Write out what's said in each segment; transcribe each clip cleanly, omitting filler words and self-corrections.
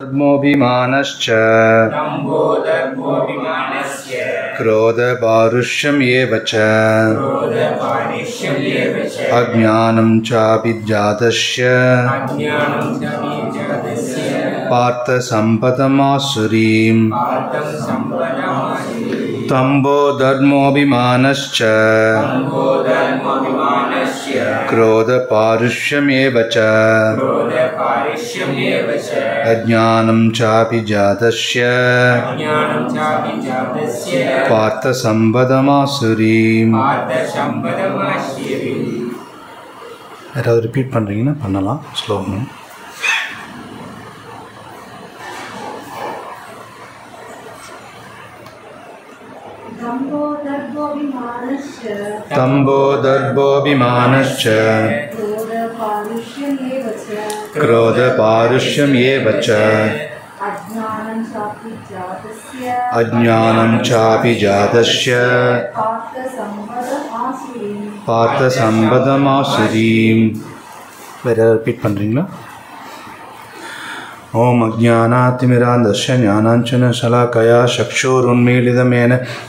धर्मोऽभिमानश्च क्रोधपारुष्यम् एव च अज्ञानं चाभिजातस्य पार्थसम्पदमासुरीम् तम्बो धर्मोऽभिमानश्च क्रोधपारुष्यमेव च अज्ञानं चाभिजातस्य पार्थसम्पदमासुरीम् याराவது ரிப்பீட் பண்ணுறீங்கன்னா பண்ணலாம் ஸ்லோகம். तम्बोदर्भोऽभिमानश्च क्रोधपारुष्यमेव च अज्ञानं चाभिजातस्य पार्थसम्पदमासुरीम्. வேற ரிப்பீட் பண்ணுறீங்களா? ओम अज्ञानातिमिरान्धस्य ज्ञानाञ्जनशलाकया चक्षुरुन्मीलितं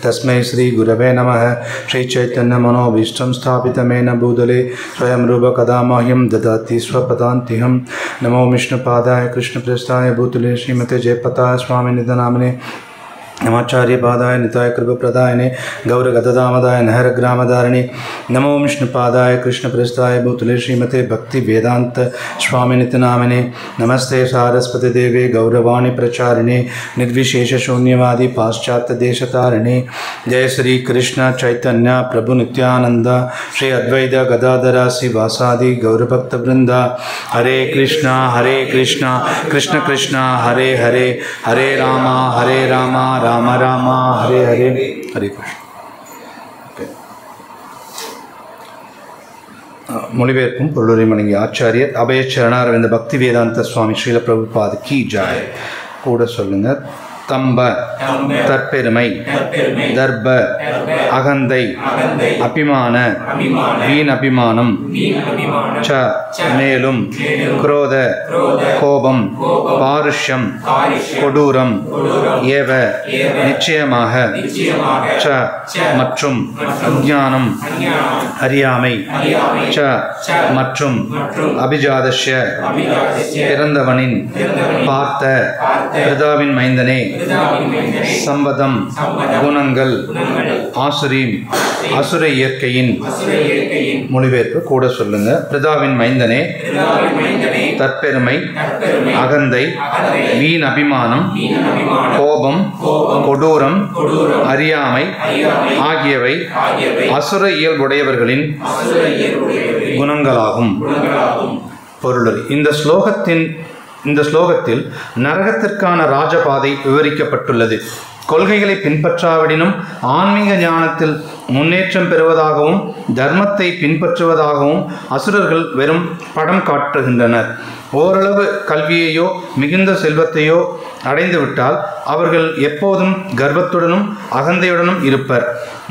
तस्मै श्रीगुरवे नमः. श्रीचैतन्यमनोभीष्टं स्थापितमेन भूतले स्वयं रूप कदा मह्यं ददाति स्वपदान्तिहं. नमो विष्णुपादाय कृष्णप्रेष्ठाय भूतले श्रीमते जयपताय स्वामिनिधि नामने नमाचार्यपादाय निताय कृपप्रदायिने गौरगदामदाय नहरग्रामधारिणे. नमो विष्णुपादाय कृष्णप्रेष्ठाय भूतले श्रीमते भक्तिवेदान्त स्वामिनिधि नामिने. नमस्ते सारस्वती देवे गौरवाणी प्रचारिणे निर्विशेषशून्यवादी पाश्चात्यदेशतारिणे. जय श्री कृष्ण चैतन्य प्रभु नित्यानंद श्री अद्वैत गदाधर श्रीवासादि गौरभक्तवृंद. हरे कृष्णा कृष्ण कृष्ण हरे हरे हरे राम राम राम हरे हरे हरे कृष्ण. மொழிபெயர்ப்பும் பொருளுரையும் வழங்கிய ஆச்சாரியர் அபய சரணாரவிந்த பக்தி வேதாந்த சுவாமி ஸ்ரீல பிரபுபாத் கி ஜாய். கூட சொல்லுங்க. தம்ப தற்பெருமை, தர்ப அகந்தை, அபிமான வீண் அபிமானம், ச மேலும், குரோத கோபம், பாருஷ்யம் கொடூரம், ஏவ நிச்சயமாக, ச மற்றும், அஞ்ஞானம் அறியாமை, ச மற்றும், அபிஜாதஸ்ய பிறந்தவனின், பார்த்த பிரதாவின் மைந்தனே, சம்பதம் குணங்கள், ஆசுரீம் அசுர இயற்கையின். மொழிபெயர்ப்பு கூட சொல்லுங்க. பிரதாவின் மைந்தனே, தற்பெருமை, அகந்தை, வீண் அபிமானம், கோபம், கொடூரம், அறியாமை ஆகியவை அசுர இயல்புடையவர்களின் குணங்களாகும். பொருளுரை. இந்த ஸ்லோகத்தில் நரகத்திற்கான ராஜபாதை விவரிக்கப்பட்டுள்ளது. கொள்கைகளை பின்பற்றாவிடனும் ஆன்மீக ஞானத்தில் முன்னேற்றம் பெறுவதாகவும் தர்மத்தை பின்பற்றுவதாகவும் அசுரர்கள் வெறும் படம் காட்டுகின்றனர். ஓரளவு கல்வியையோ மிகுந்த செல்வத்தையோ அடைந்துவிட்டால் அவர்கள் எப்போதும் கர்வத்துடனும் அகந்தையுடனும் இருப்பர்.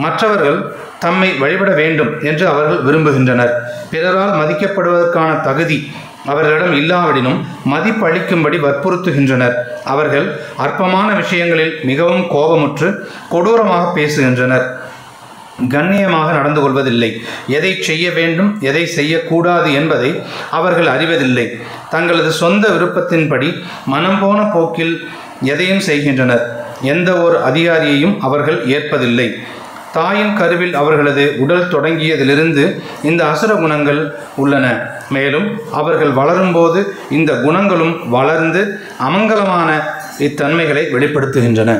மற்றவர்கள் தம்மை வழிபட வேண்டும் என்று அவர்கள் விரும்புகின்றனர். பிறரால் மதிக்கப்படுவதற்கான தகுதி அவர்களிடம் இல்லாவிடனும் மதிப்பளிக்கும்படி வற்புறுத்துகின்றனர். அவர்கள் அற்பமான விஷயங்களில் மிகவும் கோபமுற்று கொடூரமாக பேசுகின்றனர். கண்ணியமாக நடந்து கொள்வதில்லை. எதை செய்ய வேண்டும் எதை செய்யக்கூடாது என்பதை அவர்கள் அறிவதில்லை. தங்களது சொந்த விருப்பத்தின்படி மனம் போன போக்கில் எதையும் செய்கின்றனர். எந்த ஒரு அதிகாரியையும் அவர்கள் ஏற்பதில்லை. தாயின் கருவில் அவர்களது உடல் தொடங்கியதிலிருந்து இந்த அசுர குணங்கள் உள்ளன. மேலும் அவர்கள் வளரும்போது இந்த குணங்களும் வளர்ந்து அமங்கலமான இத்தன்மைகளை வெளிப்படுத்துகின்றன.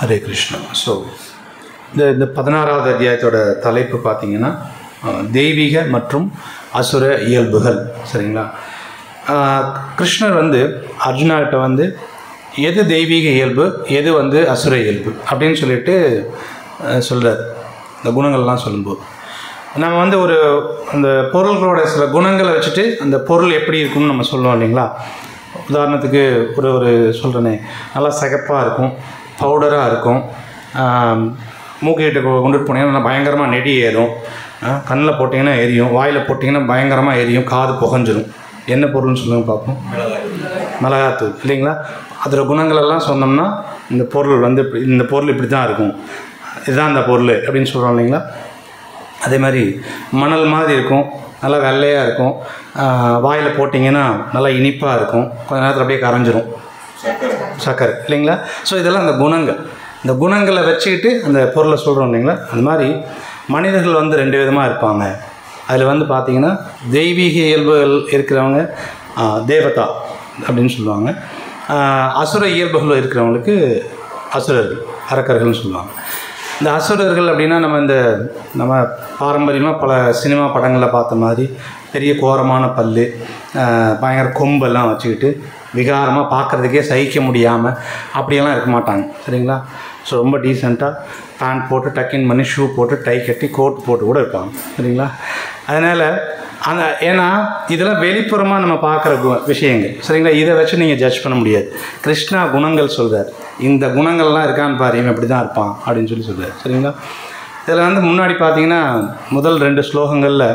ஹரே கிருஷ்ணா. ஸோ இந்த 16வது அத்தியாயத்தோட தலைப்பு பார்த்தீங்கன்னா தெய்வீக மற்றும் அசுர இயல்புகள். சரிங்களா? கிருஷ்ணர் அர்ஜுனாகிட்ட எது தெய்வீக இயல்பு எது அசுர இயல்பு அப்படின்னு சொல்லிட்டு சொல்கிறார். இந்த குணங்கள்லாம் சொல்லும்போது நம்ம ஒரு அந்த பொருள்களோட சில குணங்களை வச்சுட்டு அந்த பொருள் எப்படி இருக்குன்னு நம்ம சொல்லுவோம் இல்லைங்களா? உதாரணத்துக்கு ஒரு சொல்கிறேனே, நல்லா சிகப்பாக இருக்கும், பவுடராக இருக்கும், மூக்கிட்ட கொண்டுட்டு போனீங்கன்னா பயங்கரமாக நெடி ஏறும். கண்ணில் போட்டிங்கன்னா எரியும், வாயில் போட்டிங்கன்னா பயங்கரமாக எரியும், காது புகஞ்சிரும். என்ன பொருள்னு சொல்லுங்கள் பார்ப்போம். மிளகாத்தூள் இல்லைங்களா? அதில் குணங்களெல்லாம் சொன்னோம்னா இந்த பொருள் வந்து இந்த பொருள் இப்படி தான் இருக்கும், இதுதான் அந்த பொருள் அப்படின்னு சொல்கிறோம் இல்லைங்களா? அதே மாதிரி மணல் மாதிரி இருக்கும், நல்லா வெள்ளையாக இருக்கும், வாயில் போட்டிங்கன்னா நல்லா இனிப்பாக இருக்கும், கொஞ்ச நேரத்தில் அப்படியே கரைஞ்சிரும், சர்க்கரை இல்லைங்களா? ஸோ இதெல்லாம் அந்த குணங்கள். இந்த குணங்களை வச்சுக்கிட்டு அந்த பொருளை சொல்கிறோம் இல்லைங்களா? அந்த மாதிரி மனிதர்கள் வந்து 2 விதமாக இருப்பாங்க. அதில் வந்து பார்த்திங்கன்னா தெய்வீக இயல்புகள் இருக்கிறவங்க தேவதா அப்படின்னு சொல்லுவாங்க. அசுர இயல்புகள் இருக்கிறவங்களுக்கு அசுரர்கள், அரக்கர்கள்னு சொல்லுவாங்க. இந்த அசுரர்கள் அப்படின்னா நம்ம பாரம்பரியமாக பல சினிமா படங்களில் பார்த்த மாதிரி பெரிய கோரமான பல், பயங்கர கொம்பெல்லாம் வச்சுக்கிட்டு விகாரமாக பார்க்குறதுக்கே சகிக்க முடியாமல் அப்படியெல்லாம் இருக்க மாட்டாங்க. சரிங்களா? ஸோ ரொம்ப டீசெண்டாக பேண்ட் போட்டு டக்கின் பண்ணி ஷூ போட்டு டை கட்டி கோட் போட்டு கூட இருப்பாங்க. சரிங்களா? அதனால் ஏன்னா இதெல்லாம் வெளிப்புறமாக நம்ம பார்க்குற விஷயங்கள். சரிங்களா? இதை வச்சு நீங்கள் ஜட்ஜ் பண்ண முடியாது. கிருஷ்ணா குணங்கள் சொல்கிறார், இந்த குணங்கள்லாம் இருக்கான்னு பாரு, இவன் இப்படி தான் இருப்பான் அப்படின்னு சொல்கிறார். சரிங்களா? இதில் வந்து முன்னாடி பார்த்தீங்கன்னா முதல் 2 ஸ்லோகங்களில்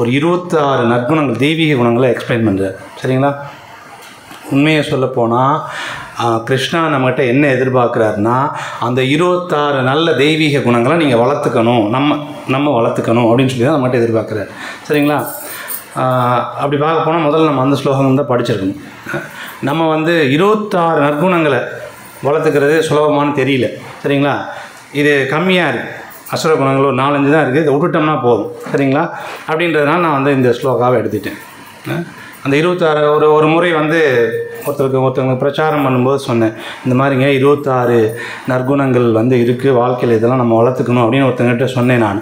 ஒரு 26 நற்குணங்கள், தெய்வீக குணங்களை எக்ஸ்பிளைன் பண்ணுறார். சரிங்களா? உண்மையை சொல்லப்போனால் கிருஷ்ணா நம்மகிட்ட என்ன எதிர்பார்க்குறாருன்னா, அந்த 26 நல்ல தெய்வீக குணங்களை நீங்கள் வளர்த்துக்கணும், நம்ம வளர்த்துக்கணும் அப்படின்னு சொல்லி தான் நம்மகிட்ட எதிர்பார்க்குறாரு. சரிங்களா? அப்படி பார்க்க போனால் முதல்ல நம்ம அந்த ஸ்லோகம் தான் படிச்சிருக்கணும். நம்ம வந்து 26 நற்குணங்களை வளர்த்துக்கிறது சுலபமானு தெரியல. சரிங்களா? இது கம்மியாக இருக்குது, அசுர குணங்கள் ஒரு 4-5 தான் இருக்குது, இதை விட்டுட்டோம்னா போதும். சரிங்களா? அப்படின்றதுனால நான் வந்து இந்த ஸ்லோகாவை எடுத்துட்டேன். அந்த 26 ஒரு முறை வந்து ஒருத்தவங்க பிரச்சாரம் பண்ணும்போது சொன்னேன், இந்த மாதிரிங்க 26 நற்குணங்கள் வந்து இருக்குது வாழ்க்கையில், இதெல்லாம் நம்ம வளர்த்துக்கணும் அப்படின்னு ஒருத்தங்கிட்ட சொன்னேன் நான்,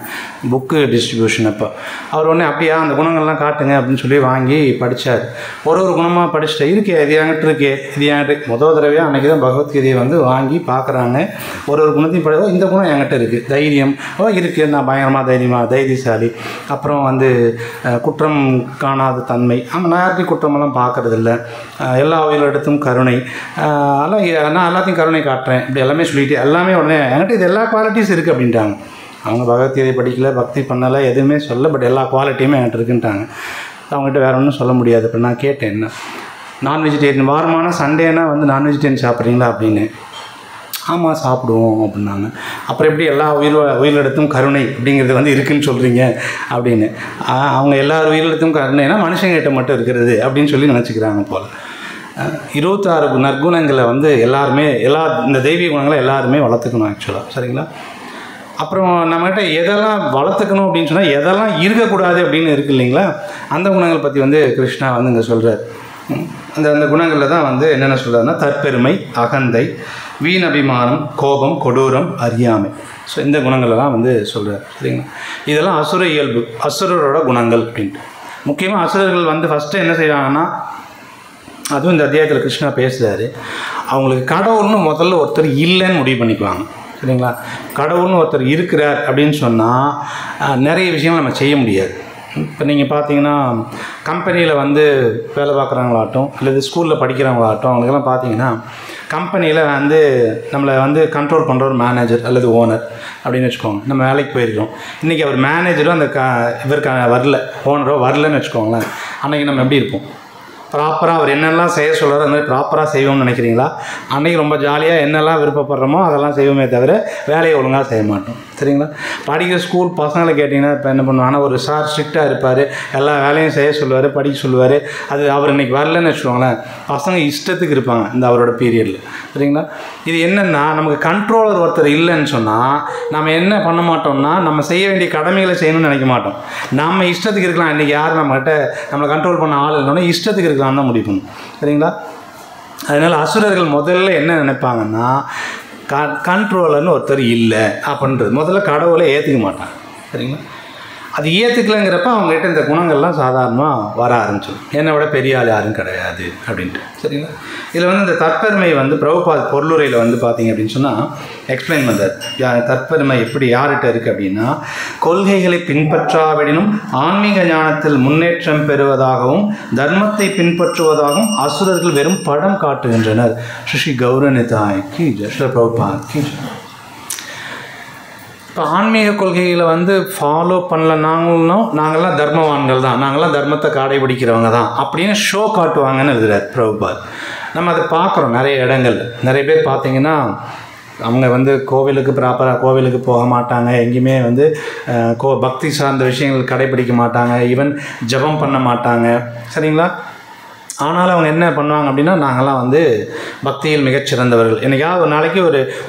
புக்கு டிஸ்ட்ரிபியூஷன். அப்போ அவர் உடனே அப்படியா அந்த குணங்கள்லாம் காட்டுங்க அப்படின்னு சொல்லி வாங்கி படித்தார். ஒரு குணமாக படிச்சுட்டு இருக்கே, இது என்கிட்ட இருக்கே, இது என்கிட்ட முதல் தடவையாக அன்றைக்கி தான் பகவத்கீதையை வந்து வாங்கி பார்க்குறாங்க. ஒரு குணத்தையும் படி, இந்த குணம் என்கிட்ட இருக்குது, தைரியம் இருக்குது, நான் பயங்கரமாக தைரியசாலி. அப்புறம் வந்து குற்றம் காணாத தன்மை, நான் யாருக்கும் குற்றமெல்லாம் பார்க்குறதில்ல, எல்லா உயிரிடத்தும் கருணை, நான் எல்லாத்தையும் கருணை காட்டுறேன், இப்படி எல்லாமே சொல்லிட்டு எல்லாமே உடனே என்கிட்ட இது எல்லா குவாலிட்டிஸ் இருக்குது அப்படின்ட்டாங்க. அவங்க பகவத்கீதை படிக்கல, பக்தி பண்ணலை, எதுவுமே சொல்ல, பட் எல்லா குவாலிட்டியுமே என்கிட்ட இருக்குன்ட்டாங்க. அவங்ககிட்ட வேறு ஒன்றும் சொல்ல முடியாது. இப்போ நான் கேட்டேன், என்ன நான் வெஜிடேரியன், வாரமான சண்டேனா வந்து நான் வெஜிடேரியன் சாப்பிட்றீங்களா அப்படின்னு. ஆமாம் சாப்பிடுவோம் அப்படின்னாங்க. அப்புறம் எப்படி எல்லா உயிரிழத்தும் கருணை அப்படிங்கிறது வந்து இருக்குதுன்னு சொல்கிறீங்க அப்படின்னு. அவங்க எல்லார் உயிரிழத்தும் கருணைனா மனுஷங்கிட்ட மட்டும் இருக்கிறது அப்படின்னு சொல்லி நினச்சிக்கிறாங்க போல். 26 நற்குணங்களை வந்து எல்லாருமே இந்த தெய்வீக குணங்களை எல்லாருமே வளர்த்துக்கணும் ஆக்சுவலாக. சரிங்களா? அப்புறம் நம்மகிட்ட எதெல்லாம் வளர்த்துக்கணும் அப்படின்னு சொன்னால் எதெல்லாம் இருக்கக்கூடாது அப்படின்னு இருக்குது இல்லைங்களா? அந்த குணங்கள் பற்றி வந்து கிருஷ்ணா வந்து இங்கே சொல்கிறார். அந்த குணங்களில் தான் வந்து என்னென்ன சொல்கிறாருன்னா, தற்பெருமை, அகந்தை, வீண் அபிமானம், கோபம், கொடூரம், அறியாமை. ஸோ இந்த குணங்களெல்லாம் வந்து சொல்கிறார். சரிங்களா? இதெல்லாம் அசுர இயல்பு, அசுரரோட குணங்கள் அப்படின்ட்டு. முக்கியமாக அசுரர்கள் வந்து ஃபஸ்ட்டு என்ன செய்வாங்கன்னா, அதுவும் இந்த அத்தியாயத்தில் கிருஷ்ணா பேசுகிறாரு, அவங்களுக்கு கடவுள்னு முதல்ல ஒருத்தர் இல்லைன்னு முடிவு பண்ணிக்குவாங்க. சரிங்களா? கடவுள்னு ஒருத்தர் இருக்கிறார் அப்படின்னு சொன்னால் நிறைய விஷயங்கள் நம்ம செய்ய முடியாது. இப்போ நீங்கள் பார்த்தீங்கன்னா கம்பெனியில் வந்து வேலை பார்க்குறவங்களாகட்டும் அல்லது ஸ்கூலில் படிக்கிறவங்களாகட்டும், அவங்களுக்கெல்லாம் பார்த்தீங்கன்னா கம்பெனியில் வந்து நம்மளை வந்து கண்ட்ரோல் பண்ணுற ஒரு மேனேஜர் அல்லது ஓனர் அப்படின்னு வச்சுக்கோங்க. நம்ம வேலைக்கு போயிருக்கோம், இன்றைக்கி அவர் மேனேஜரும் அந்த இவருக்கான வரல, ஓனரோ வரலன்னு வச்சுக்கோங்களேன். அன்றைக்கி நம்ம எப்படி இருப்போம்? ப்ராப்பராக அவர் என்னெல்லாம் செய்ய சொல்கிறாரோ அந்த மாதிரி ப்ராப்பராக செய்வோம்னு நினைக்கிறீங்களா? அன்றைக்கி ரொம்ப ஜாலியாக என்னெல்லாம் விருப்பப்படுறோமோ அதெல்லாம் செய்வோமே தவிர வேலையை ஒழுங்காக செய்ய மாட்டோம். சரிங்களா? படிக்கிற ஸ்கூல் பசங்களை கேட்டிங்கன்னா இப்போ என்ன பண்ணுவாங்கன்னா, ஒரு சார் ஸ்ட்ரிக்டாக இருப்பார், எல்லா வேலையும் செய்ய சொல்லுவார், படிக்க சொல்லுவார். அது அவர் இன்றைக்கி வரலன்னு வச்சுக்கோங்களேன், பசங்க இஷ்டத்துக்கு இருப்பாங்க இந்த அவரோட பீரியடில். சரிங்களா? இது என்னென்னா, நமக்கு கண்ட்ரோலர் ஒருத்தர் இல்லைன்னு சொன்னால் நம்ம என்ன பண்ண மாட்டோம்னா, நம்ம செய்ய வேண்டிய கடமைகளை செய்யணும்னு நினைக்க மாட்டோம். நம்ம இஷ்டத்துக்கு இருக்கலாம். இன்றைக்கி யார் நம்மகிட்ட நம்மளை கண்ட்ரோல் பண்ண ஆள் இல்லைன்னா இஷ்டத்துக்கு இருக்கலாம் தான் முடிவு பண்ணும். சரிங்களா? அதனால் அசுரர்கள் முதல்ல என்ன நினைப்பாங்கன்னா, கண்ட்ரோலர்னு ஒருத்தர் இல்லை அப்படின்றது முதல்ல கடவுளை ஏற்றுக்க மாட்டாங்க. சரிங்களா? அது ஏற்றுக்கலைங்கிறப்ப அவங்ககிட்ட இந்த குணங்கள்லாம் சாதாரணமாக வர ஆரம்பிச்சிடும். என்னை விட பெரிய ஆள் யாரும் கிடையாது அப்படின்ட்டு. சரிங்களா? இதில் வந்து இந்த தற்பெருமை வந்து பிரபுபாத் பொருளுரையில் வந்து பார்த்தீங்க அப்படின்னு சொன்னால் எக்ஸ்பிளைன் பண்ணுறார். தற்பெருமை எப்படி யார்கிட்ட இருக்குது அப்படின்னா, கொள்கைகளை பின்பற்றாவிடனும் ஆன்மீக ஞானத்தில் முன்னேற்றம் பெறுவதாகவும் தர்மத்தை பின்பற்றுவதாகவும் அசுரர்கள் வெறும் படம் காட்டுகின்றனர். ஸ்ரீ கௌரநிதாய்க்கு ஜெய், ஸ்ரீ பிரபுபாத்க்கு. இப்போ ஆன்மீக கொள்கைகளை வந்து ஃபாலோ பண்ணல நாங்கள்லாம் தர்மவான்கள் தான், நாங்கள்லாம் தர்மத்தை கடைபிடிக்கிறவங்க தான் அப்படின்னு ஷோ காட்டுவாங்கன்னு எழுதுறார் பிரபுபாத். நம்ம அதை பார்க்குறோம் நிறைய இடங்கள். நிறைய பேர் பார்த்திங்கன்னா அவங்க வந்து கோவிலுக்கு ப்ராப்பராக கோவிலுக்கு போக மாட்டாங்க, எங்கேயுமே வந்து பக்தி சார்ந்த விஷயங்கள் கடைபிடிக்க மாட்டாங்க, ஈவன் ஜபம் பண்ண மாட்டாங்க, சரிங்களா? ஆனாலும் அவங்க என்ன பண்ணுவாங்க அப்படின்னா, நாங்கள்லாம் வந்து பக்தியில் மிகச்சிறந்தவர்கள், என்றைக்காவது ஒரு நாளைக்கு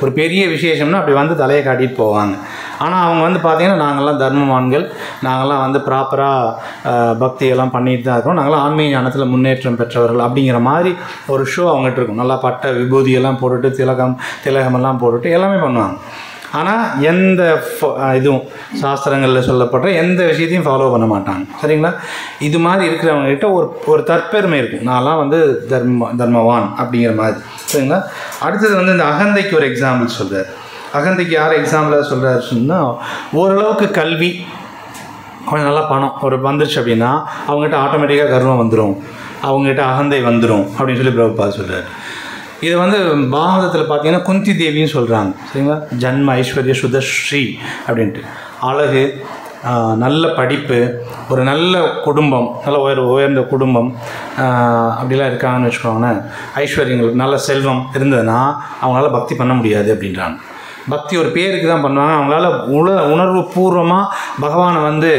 ஒரு பெரிய விசேஷம்னா அப்படி வந்து தலையை காட்டிட்டு போவாங்க. ஆனால் அவங்க வந்து பார்த்திங்கன்னா நாங்கள்லாம் தர்மவான்கள், நாங்கள்லாம் வந்து ப்ராப்பராக பக்தியெல்லாம் பண்ணிட்டு தான் இருக்கோம், நாங்களாம் ஆன்மீக ஞானத்தில் முன்னேற்றம் பெற்றவர்கள் அப்படிங்கிற மாதிரி ஒரு ஷோ அவங்ககிட்ட இருக்கும். நல்லா பட்டை விபூதியெல்லாம் போட்டுட்டு திலகமெல்லாம் போட்டுட்டு எல்லாமே பண்ணுவாங்க. ஆனால் எந்த இதுவும் சாஸ்திரங்களில் சொல்லப்படுற எந்த விஷயத்தையும் ஃபாலோ பண்ண மாட்டாங்க, சரிங்களா? இது மாதிரி இருக்கிறவங்ககிட்ட ஒரு தற்பெருமை இருக்கும், நான்லாம் வந்து தர்மவான் அப்படிங்கிற மாதிரி, சரிங்களா? அடுத்தது வந்து இந்த அகந்தைக்கு ஒரு எக்ஸாம்பிள் சொல்கிறார். அகந்தைக்கு யார் எக்ஸாம்பிளாக சொல்கிறாரு சொன்னால், ஓரளவுக்கு கல்வி, கொஞ்சம் நல்லா பணம் ஒரு வந்துருச்சு அப்படின்னா அவங்ககிட்ட ஆட்டோமேட்டிக்காக கர்வம் வந்துடும், அவங்ககிட்ட அகந்தை வந்துடும் அப்படின்னு சொல்லி பிரபுபாத் சொல்கிறார். இது வந்து பாகவதத்தில் பார்த்தீங்கன்னா குந்தி தேவின்னு சொல்கிறாங்க, சரிங்களா? ஜன்ம ஐஸ்வர்ய சுதஸ்ரீ அப்படின்ட்டு. அழகு, நல்ல படிப்பு, ஒரு நல்ல குடும்பம், நல்ல உயர்ந்த குடும்பம் அப்படிலாம் இருக்காங்கன்னு வச்சுக்கோங்களேன், ஐஸ்வர்யங்கள், நல்ல செல்வம் இருந்ததுன்னா அவங்களால பக்தி பண்ண முடியாது அப்படின்றாங்க. பக்தி ஒரு பேருக்கு தான் பண்ணுவாங்க, அவங்களால உணர்வு பூர்வமாக பகவானை வந்து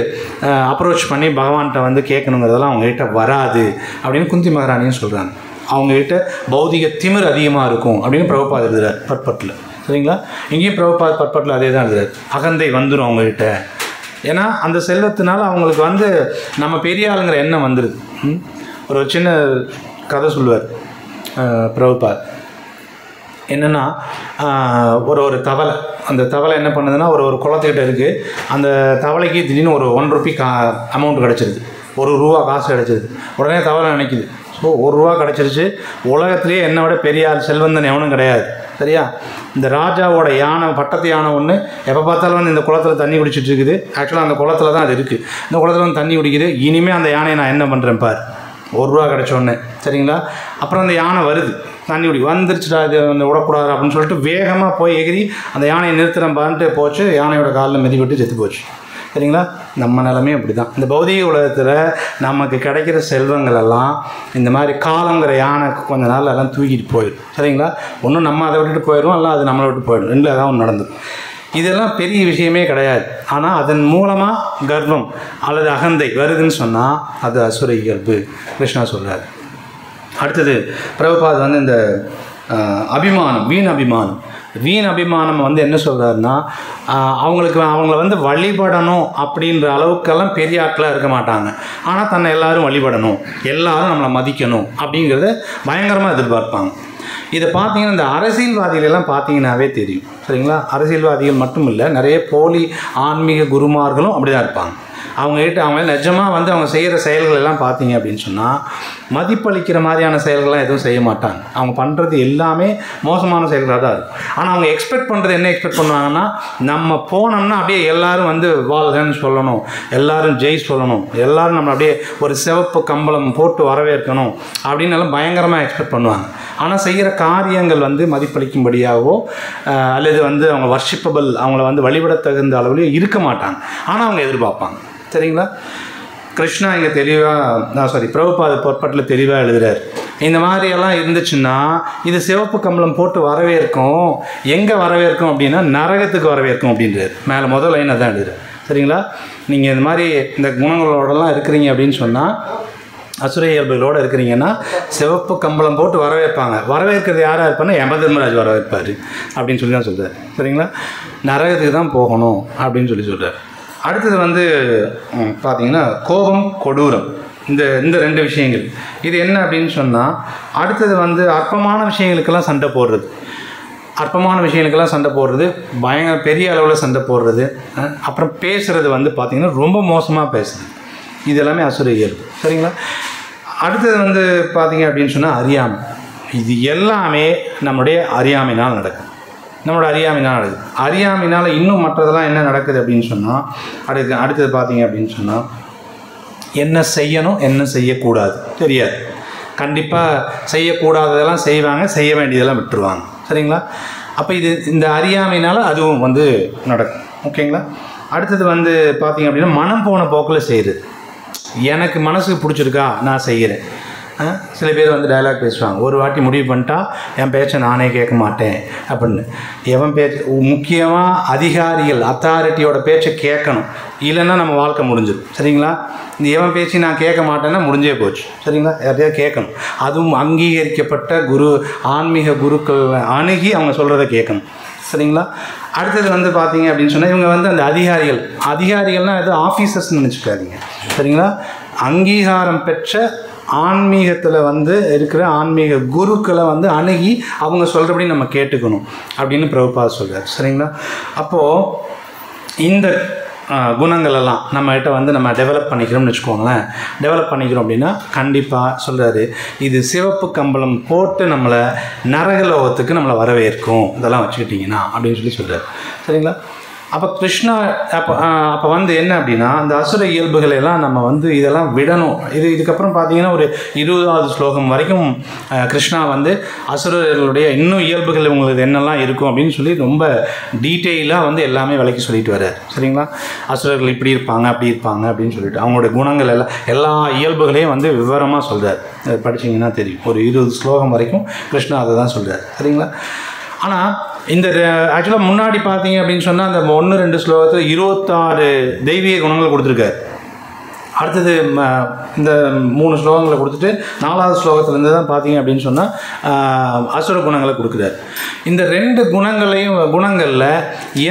அப்ரோச் பண்ணி பகவான்கிட்ட வந்து கேட்கணுங்கிறதெல்லாம் அவங்ககிட்ட வராது அப்படின்னு குந்தி மகாராணியும் சொல்கிறாங்க. அவங்ககிட்ட பௌதிக திமிர் அதிகமாக இருக்கும் அப்படின்னு பிரபுபாத் எழுதுறார் பர்பட்டில், சரிங்களா? இங்கேயும் பிரபுபாத் பர்பட்டில் அதே தான் எழுதுறார், அகந்தை வந்துடும் அவங்ககிட்ட. ஏன்னா அந்த செல்வத்தினால அவங்களுக்கு வந்து நம்ம பெரிய ஆளுங்கிற எண்ணம் வந்துடுது. ஒரு சின்ன கதை சொல்லுவார் பிரபுபாத். என்னென்னா, ஒரு தவளை, அந்த தவளை என்ன பண்ணுதுன்னா ஒரு குளத்துக்கிட்ட இருக்குது, அந்த தவளைக்கு திடீர்னு ஒரு 1 ரூபி அமௌண்ட் கிடச்சிருது, ₹1 காசு கிடச்சிருது. உடனே தவளை நினைக்குது, ஸோ ₹1 கிடச்சிருச்சு, உலகத்திலேயே என்னை விட பெரிய ஆள் செல்வந்தன் எவனும் கிடையாது, சரியா? இந்த ராஜாவோட யானை, பட்டத்து யானை ஒன்று எப்போ பார்த்தாலும் வந்து இந்த குளத்தில் தண்ணி குடிச்சிட்டு இருக்குது. ஆக்சுவலாக அந்த குளத்தில் தான் அது இருக்குது, இந்த குளத்தில் வந்து தண்ணி குடிக்குது. இனிமேல் அந்த யானையை நான் என்ன பண்ணுறேன் பார், ₹1 கிடச்சோடனே, சரிங்களா? அப்புறம் அந்த யானை வருது, தண்ணி குடி வந்துருச்சுடா, இது வந்து விடக்கூடாது அப்படின்னு சொல்லிட்டு வேகமாக போய் எகிரி அந்த யானையை நிறுத்துகிறேன் பாருன்ட்டு போச்சு, யானையோட காலில் மிதிப்பட்டு செத்து போச்சு, சரிங்களா? நம்ம நிலமே அப்படி தான். இந்த பௌதிக உலகத்தில் நமக்கு கிடைக்கிற செல்வங்கள் எல்லாம் இந்த மாதிரி காலங்கிற யானை கொஞ்ச நாள் எல்லாம் தூக்கிட்டு போயிடும், சரிங்களா? ஒன்றும் நம்ம அதை விட்டுட்டு போயிடும், இல்லை அது நம்மளை விட்டு போயிடும், ரெண்டில் ஏதாவது ஒன்று நடந்துடும். இதெல்லாம் பெரிய விஷயமே கிடையாது. ஆனால் அதன் மூலமாக கர்வம் அல்லது அகந்தை வருதுன்னு சொன்னால் அது அசுர இயல்பு, கிருஷ்ணா சொல்கிறார். அடுத்தது பிரபுபாத் வந்து இந்த அபிமானம், வீண் அபிமானம் வந்து என்ன சொல்கிறாருன்னா, அவங்கள வந்து வழிபடணும் அப்படின்ற அளவுக்கெல்லாம் பெரிய ஆட்களாக இருக்க மாட்டாங்க, ஆனால் தன்னை எல்லாரும் வழிபடணும், எல்லாரும் நம்மளை மதிக்கணும் அப்படிங்கிறத பயங்கரமாக எதிர்பார்ப்பாங்க. இதை பார்த்தீங்கன்னா இந்த அரசியல்வாதிகளெல்லாம் பார்த்தீங்கன்னாவே தெரியும், சரிங்களா? அரசியல்வாதிகள் மட்டும் இல்லை, நிறைய போலி ஆன்மீக குருமார்களும் அப்படி தான் இருப்பாங்க. அவங்க நிஜமாக வந்து அவங்க செய்கிற செயல்கள் எல்லாம் பார்த்தீங்க அப்படின்னு சொன்னால் மதிப்பளிக்கிற மாதிரியான செயல்கள்லாம் எதுவும் செய்ய மாட்டாங்க. அவங்க பண்ணுறது எல்லாமே மோசமான செயல்களாக தான் இருக்கும். ஆனால் அவங்க எக்ஸ்பெக்ட் பண்ணுறது என்ன எக்ஸ்பெக்ட் பண்ணுவாங்கன்னா, நம்ம போனோம்னா அப்படியே எல்லோரும் வந்து வாழ்கன்னு சொல்லணும், எல்லோரும் ஜெய் சொல்லணும், எல்லோரும் நம்ம அப்படியே ஒரு சிவப்பு கம்பளம் போட்டு வரவேற்கணும் அப்படின்னு எல்லாம் பயங்கரமாக எக்ஸ்பெக்ட் பண்ணுவாங்க. ஆனால் செய்கிற காரியங்கள் வந்து மதிப்பளிக்கும்படியாகவோ அல்லது வந்து அவங்க வர்ஷிப்பபிள், அவங்கள வந்து வழிபட தகுந்த அளவுலேயே இருக்க மாட்டாங்க, ஆனால் அவங்க எதிர்பார்ப்பாங்க, சரிங்களா? கிருஷ்ணா இங்கே பிரபுபாத பொற்பட்டில் தெளிவாக எழுதுகிறார். இந்த மாதிரியெல்லாம் இருந்துச்சுன்னா இது சிவப்பு கம்பளம் போட்டு வரவேற்கும், எங்கே வரவேற்கும் அப்படின்னா நரகத்துக்கு வரவேற்கும் அப்படின்றார். மேலே முதல் லைனை தான் எழுதுறார், சரிங்களா? நீங்கள் இந்த மாதிரி இந்த குணங்களோடலாம் இருக்கிறீங்க அப்படின்னு சொன்னால், அசுர இயல்புகளோடு இருக்கிறீங்கன்னா சிவப்பு கம்பளம் போட்டு வரவேற்பாங்க. வரவேற்கிறது யாராக இருப்பான்னா யமதர்மராஜ் வரவேற்பார் அப்படின்னு சொல்லி தான் சொல்கிறார், சரிங்களா? நரகத்துக்கு தான் போகணும் அப்படின்னு சொல்லி சொல்கிறார். அடுத்தது வந்து பார்த்திங்கன்னா கோபம், கொடூரம், இந்த 2 விஷயங்கள். இது என்ன அப்படின்னு சொன்னால், அடுத்தது வந்து அற்பமான விஷயங்களுக்கெல்லாம் சண்டை போடுறது, பயங்கர பெரிய அளவில் சண்டை போடுறது, அப்புறம் பேசுகிறது வந்து பார்த்திங்கன்னா ரொம்ப மோசமாக பேசுறது, இது எல்லாமே அசுர இயல்பு, சரிங்களா? அடுத்தது வந்து பார்த்திங்க அப்படின்னு சொன்னால் அறியாமை. இது எல்லாமே நம்முடைய அறியாமையினால் நடக்குது. அறியாமையினால் இன்னும் மற்றதெல்லாம் என்ன நடக்குது அப்படின்னு சொன்னால், அடுத்தது பார்த்தீங்க அப்படின்னு சொன்னால் என்ன செய்யணும் என்ன செய்யக்கூடாது தெரியாது. கண்டிப்பாக செய்யக்கூடாததெல்லாம் செய்வாங்க, செய்ய வேண்டியதெல்லாம் விட்டுருவாங்க, சரிங்களா? அப்போ இந்த அறியாமையினால் அதுவும் வந்து நடக்கும். ஓகேங்களா. அடுத்தது வந்து பார்த்தீங்க அப்படின்னா மனம் போன போக்கில் செய்கிறது. எனக்கு மனசுக்கு பிடிச்சிருக்கா நான் செய்கிறேன். சில பேர் வந்து டைலாக் பேசுவாங்க, ஒரு வாட்டி முடிவு பண்ணிட்டா என் பேச்சை நானே கேட்க மாட்டேன் அப்படின்னு. எவன் பேச்சு, முக்கியமாக அதிகாரிகள் அத்தாரிட்டியோட பேச்சை கேட்கணும், இல்லைன்னா நம்ம வாழ்க்கை முடிஞ்சிடும். சரிங்களா. இந்த எவன் பேச்சு நான் கேட்க மாட்டேன்னா முடிஞ்சே போச்சு. சரிங்களா. யார்ட்டையாவது கேட்கணும், அதுவும் அங்கீகரிக்கப்பட்ட குரு ஆன்மீக குருக்கள் அணுகி அவங்க சொல்கிறத கேட்கணும். சரிங்களா. அடுத்தது வந்து பார்த்தீங்க அப்படின்னு சொன்னால் இவங்க வந்து அந்த அதிகாரிகள்னால் எது ஆஃபீஸர்ஸ்ன்னு நினச்சிக்காதீங்க. சரிங்களா. அங்கீகாரம் பெற்ற ஆன்மீகத்தில் வந்து இருக்கிற ஆன்மீக குருக்களை வந்து அணுகி அவங்க சொல்கிறபடி நம்ம கேட்டுக்கணும் அப்படின்னு பிரபுபாத் சொல்கிறார். சரிங்களா. அப்போது இந்த குணங்களெல்லாம் நம்மகிட்ட வந்து நம்ம டெவலப் பண்ணிக்கிறோம்னு வச்சுக்கோங்களேன். டெவலப் பண்ணிக்கிறோம் அப்படின்னா கண்டிப்பாக சொல்கிறாரு, இது சிவப்பு கம்பளம் போட்டு நம்மளை நரகலோகத்துக்கு நம்மளை வரவேற்கும் இதெல்லாம் வச்சுக்கிட்டிங்கன்னா அப்படின்னு சொல்கிறார். சரிங்களா. அப்போ கிருஷ்ணா அப்போ வந்து என்ன அப்படின்னா அந்த அசுர இயல்புகளை எல்லாம் நம்ம வந்து இதெல்லாம் விடணும். இதுக்கப்புறம் பார்த்தீங்கன்னா ஒரு 20வது ஸ்லோகம் வரைக்கும் கிருஷ்ணா வந்து அசுரர்களுடைய இன்னும் இயல்புகள் உங்களுக்கு என்னெல்லாம் இருக்கும் அப்படின்னு சொல்லி ரொம்ப டீட்டெயிலாக வந்து எல்லாமே விளக்கி சொல்லிட்டு வர்றார். சரிங்களா. அசுரர்கள் இப்படி இருப்பாங்க அப்படி இருப்பாங்க அப்படின்னு சொல்லிட்டு அவங்களோட குணங்கள் எல்லாம் எல்லா இயல்புகளையும் வந்து விவரமாக சொல்கிறார். படிச்சிங்கன்னா தெரியும். ஒரு 20 ஸ்லோகம் வரைக்கும் கிருஷ்ணா அதை தான் சொல்கிறார். சரிங்களா. ஆனால் இந்த ஆக்சுவலாக முன்னாடி பார்த்தீங்க அப்படின்னு சொன்னால் அந்த 1-2 ஸ்லோகத்தில் 26 தெய்வீக குணங்கள் கொடுத்துருக்காரு. அடுத்தது இந்த 3 ஸ்லோகங்களை கொடுத்துட்டு 4வது ஸ்லோகத்துலேருந்து தான் பார்த்தீங்க அப்படின்னு சொன்னால் அசுர குணங்களை கொடுக்குறாரு. இந்த 2 குணங்களில்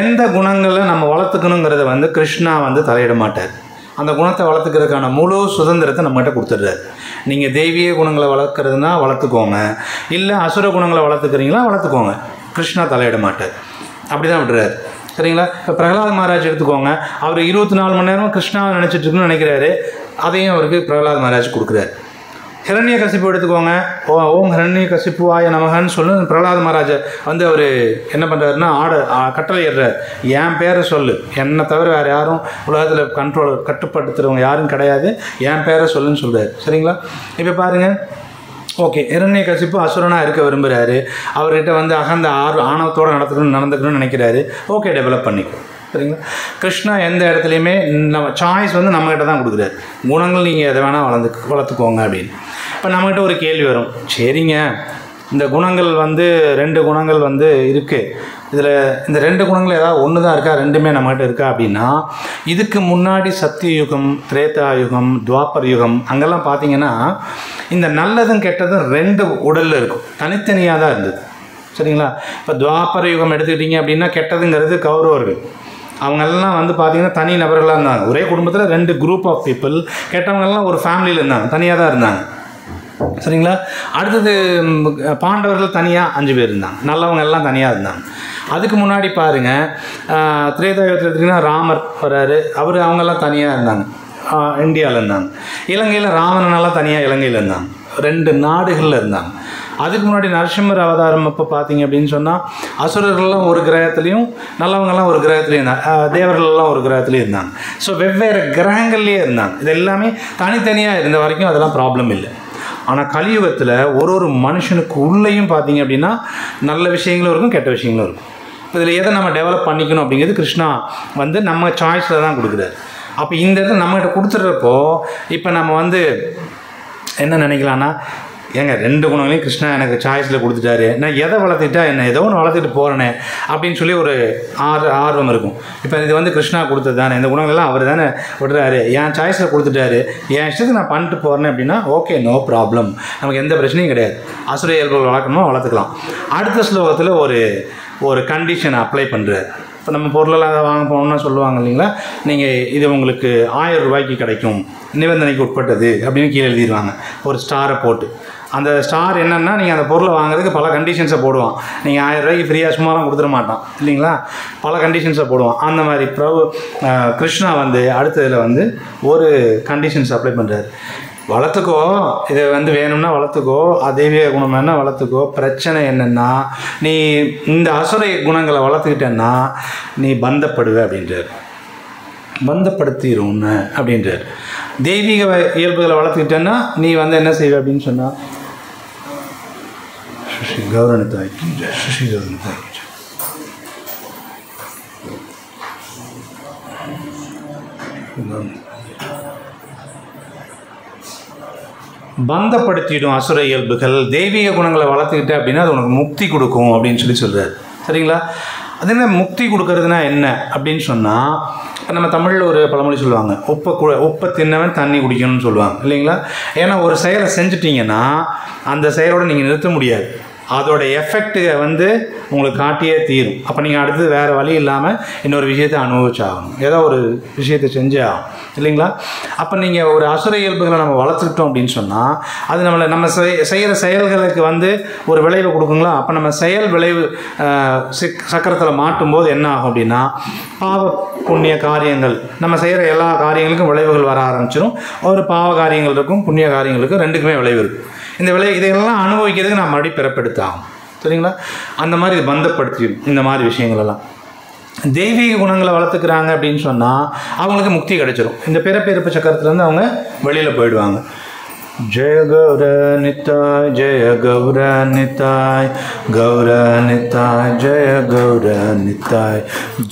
எந்த குணங்களை நம்ம வளர்த்துக்கணுங்கிறத வந்து கிருஷ்ணா வந்து தலையிட மாட்டார். அந்த குணத்தை வளர்த்துக்கிறதுக்கான முழு சுதந்திரத்தை நம்மகிட்ட கொடுத்துட்றாரு. நீங்கள் தெய்வீக குணங்களை வளர்க்குறதுனா வளர்த்துக்கோங்க, இல்லை அசுர குணங்களை வளர்த்துக்கிறீங்களா வளர்த்துக்கோங்க. கிருஷ்ணா தலையிட மாட்டார், அப்படி தான் விடுறாரு. சரிங்களா. இப்போ பிரகலாத் மகாராஜ் எடுத்துக்கோங்க, அவர் 24 மணி நேரம் கிருஷ்ணாவை நினச்சிட்டு இருக்குன்னு நினைக்கிறாரு, அதையும் அவருக்கு பிரகலாத் மகாராஜ் கொடுக்குறாரு. ஹிரண்ய கசிப்பு எடுத்துக்கோங்க, ஓம் ஹிரண்ய கசிப்புவாய நமகன்னு சொல்லு பிரகலாத் மகாராஜை வந்து அவர் என்ன பண்ணுறாருன்னா கட்டளையிடுறார், என் பேரை சொல்லு, என்னை தவிர வேறு யாரும் உலகத்தில் கட்டுப்படுத்துகிறவங்க யாரும் கிடையாது, என் பேரை சொல்லுன்னு சொல்கிறார். சரிங்களா. இப்போ பாருங்கள், ஓகே, ஹிரண்ய கசிப்பு அசுரனாக இருக்க விரும்புகிறாரு, அவர்கிட்ட வந்து அகந்த ஆணவத்தோடு நடந்துக்கணும்னு நினைக்கிறாரு. ஓகே, டெவலப் பண்ணிக்கும். சரிங்களா. கிருஷ்ணா எந்த இடத்துலையுமே நம்ம சாய்ஸ் வந்து நம்மகிட்ட தான் கொடுக்குறாரு. குணங்கள் நீங்கள் எதை வேணால் வளர்த்துக்கோங்க அப்படின்னு. இப்போ நம்மகிட்ட ஒரு கேள்வி வரும், சரிங்க இந்த குணங்கள் வந்து 2 குணங்கள் வந்து இருக்குது, இதில் இந்த 2 குணங்கள் ஏதாவது ஒன்று தான் இருக்கா, 2மே நம்மகிட்ட இருக்கா அப்படின்னா, இதுக்கு முன்னாடி சத்தியயுகம், திரேதா யுகம், துவாபர் யுகம் அங்கெல்லாம் பார்த்தீங்கன்னா இந்த நல்லதும் கெட்டதும் 2 உடலில் இருக்கும், தனித்தனியாக தான் இருந்தது. சரிங்களா. இப்போ துவாபர யுகம் எடுத்துக்கிட்டிங்க அப்படின்னா கெட்டதுங்கிறது கௌரவர்கள், அவங்கெல்லாம் வந்து பார்த்திங்கன்னா தனி நபர்களாக இருந்தாங்க. ஒரே குடும்பத்தில் 2 குரூப் ஆஃப் பீப்புள், கெட்டவங்கெல்லாம் ஒரு ஃபேமிலியில் இருந்தாங்க, தனியாக தான் இருந்தாங்க. சரிங்களா. அடுத்தது பாண்டவர்கள் தனியாக 5 பேர் இருந்தாங்க, நல்லவங்க எல்லாம் தனியாக இருந்தாங்க. அதுக்கு முன்னாடி பாருங்கள், திரேதாயுகத்தில் எடுத்திங்கன்னா ராமர் வர்றாரு, அவங்கெல்லாம் தனியாக இருந்தாங்க, இந்தியாவில் இருந்தாங்க. இலங்கையில் ராவணனெல்லாம் தனியாக இலங்கையில் இருந்தாங்க, 2 நாடுகளில் இருந்தாங்க. அதுக்கு முன்னாடி நரசிம்மர் அவதாரம் அப்போ பார்த்தீங்க அப்படின்னு சொன்னால் அசுரர்கள்லாம் ஒரு கிரகத்துலேயும் நல்லவங்கள்லாம் ஒரு கிரகத்துலேயும் இருந்தாங்க, தேவர்கள்லாம் ஒரு கிரகத்துலேயும் இருந்தாங்க. ஸோ வெவ்வேறு கிரகங்கள்லேயே இருந்தாங்க. இது எல்லாமே தனித்தனியாக இருந்த வரைக்கும் அதெல்லாம் ப்ராப்ளம் இல்லை. ஆனால் கலியுகத்தில் ஒரு மனுஷனுக்கு உள்ளேயும் பார்த்தீங்க அப்படின்னா நல்ல விஷயங்களும் இருக்கும், கெட்ட விஷயங்களும் இருக்கும். இதில் எதை நம்ம டெவலப் பண்ணிக்கணும் அப்படிங்கிறது கிருஷ்ணா வந்து நம்ம சாய்ஸில் தான் கொடுக்குறாரு. அப்போ இந்த இடத்துல நம்மகிட்ட கொடுத்துட்றப்போ இப்போ நம்ம வந்து என்ன நினைக்கலான்னா, ஏங்க 2 குணங்களையும் கிருஷ்ணா எனக்கு சாய்ஸில் கொடுத்துட்டாரு, நான் எதை வளர்த்துட்டா என்ன ஏதோ ஒன்று வளர்த்துட்டு போகிறேனே அப்படின்னு சொல்லி ஒரு ஆர்வம் இருக்கும். இப்போ இது வந்து கிருஷ்ணா கொடுத்தது தானே, இந்த குணங்கள்லாம் அவர் தானே விடுறாரு, என் சாய்ஸில் கொடுத்துட்டாரு, என் இஷ்டத்துக்கு நான் பண்ணிட்டு போகிறேன் அப்படின்னா ஓகே, நோ ப்ராப்ளம், நமக்கு எந்த பிரச்சனையும் கிடையாது. அசுர இயல்புகள் வளர்க்கணுமோ வளர்த்துக்கலாம். அடுத்த ஸ்லோகத்தில் ஒரு கண்டிஷனை அப்ளை பண்ணுறாரு. இப்போ நம்ம பொருளெல்லாம் வாங்க போகணும்னா சொல்லுவாங்க இல்லைங்களா, நீங்கள் இது உங்களுக்கு 1000 ரூபாய்க்கு கிடைக்கும், நிபந்தனைக்கு உட்பட்டது அப்படின்னு கீழே எழுதிடுவாங்க, ஒரு ஸ்டாரை போட்டு. அந்த ஸ்டார் என்னென்னா நீங்கள் அந்த பொருளை வாங்குறதுக்கு பல கண்டிஷன்ஸை போடுவான். நீங்கள் 1000 ரூபாய்க்கு ஃப்ரீயாக சும்மாலாம் கொடுத்துட மாட்டான் இல்லைங்களா, பல கண்டிஷன்ஸை போடுவான். அந்த மாதிரி கிருஷ்ணா வந்து அடுத்ததில் வந்து ஒரு கண்டிஷன்ஸ் அப்ளை பண்ணுறாரு. வளர்த்துக்கோ, இதை வந்து வேணும்னா வளர்த்துக்கோ, தெய்வீக குணம் வேணால் வளர்த்துக்கோ, பிரச்சனை என்னென்னா நீ இந்த அசுர குணங்களை வளர்த்துக்கிட்டேன்னா நீ பந்தப்படுவ அப்படின்றார், பந்தப்படுத்திடும்னு அப்படின்றார். தெய்வீக இயல்புகளை வளர்த்துக்கிட்டேன்னா நீ வந்து என்ன செய்வ அப்படின்னு சொன்னால் கௌரவத்தாய்க்கு பந்தப்படுத்திடும் அசுர இயல்புகள். தெய்வீக குணங்களை வளர்த்துக்கிட்ட அப்படின்னா அது உனக்கு முக்தி கொடுக்கும் அப்படின்னு சொல்கிறார். சரிங்களா? அது என்ன முக்தி கொடுக்கறதுனா என்ன அப்படின்னு சொன்னால், நம்ம தமிழில் ஒரு பழமொழி சொல்லுவாங்க, உப்பை தின்னவன் தண்ணி குடிக்கணும்னு சொல்லுவாங்க இல்லைங்களா? ஏன்னா ஒரு செயலை செஞ்சிட்டிங்கன்னா அந்த செயலோடு நீங்கள் நிறுத்த முடியாது. அதோட எஃபெக்ட்டு வந்து உங்களுக்கு காட்டியே தீரும். அப்போ நீங்கள் அடுத்தது வேறு வழி இல்லாமல் இன்னொரு விஷயத்தை அனுபவிச்சாகணும், ஏதோ ஒரு விஷயத்தை செஞ்சே ஆகும் இல்லைங்களா? அப்போ நீங்கள் ஒரு அசுர இயல்புகளை நம்ம வளர்த்துக்கிட்டோம் அப்படின்னு சொன்னால் அது நம்ம செய்கிற செயல்களுக்கு வந்து ஒரு விளைவு கொடுக்குங்களா? அப்போ நம்ம செயல் விளைவு சக்கரத்தில் மாட்டும்போது என்ன ஆகும் அப்படின்னா, பாவ புண்ணிய காரியங்கள் நம்ம செய்கிற எல்லா காரியங்களுக்கும் விளைவுகள் வர ஆரம்பிச்சிடும். ஒரு பாவ காரியங்கள் இருக்கும், புண்ணிய காரியங்களுக்கும் ரெண்டுக்குமே விளைவு இருக்குது. இந்த இதையெல்லாம் அனுபவிக்கிறதுக்கு நான் மறுபடியும் பிறப்பெடுத்தாகும். சரிங்களா? அந்த மாதிரி இது பந்தப்படுத்திடும் இந்த மாதிரி விஷயங்களெல்லாம். தெய்வீக குணங்களை வளர்த்துக்கிறாங்க அப்படின்னு சொன்னால் அவங்களுக்கு முக்தி கிடைச்சிடும். இந்த பிறப்பிறப்பு சக்கரத்துலேருந்து அவங்க வெளியில் போயிடுவாங்க. ஜெய கௌர நித்தாய், ஜெய கௌர நித்தாய், கௌர நித்தாய், ஜெய கௌர நித்தாய்,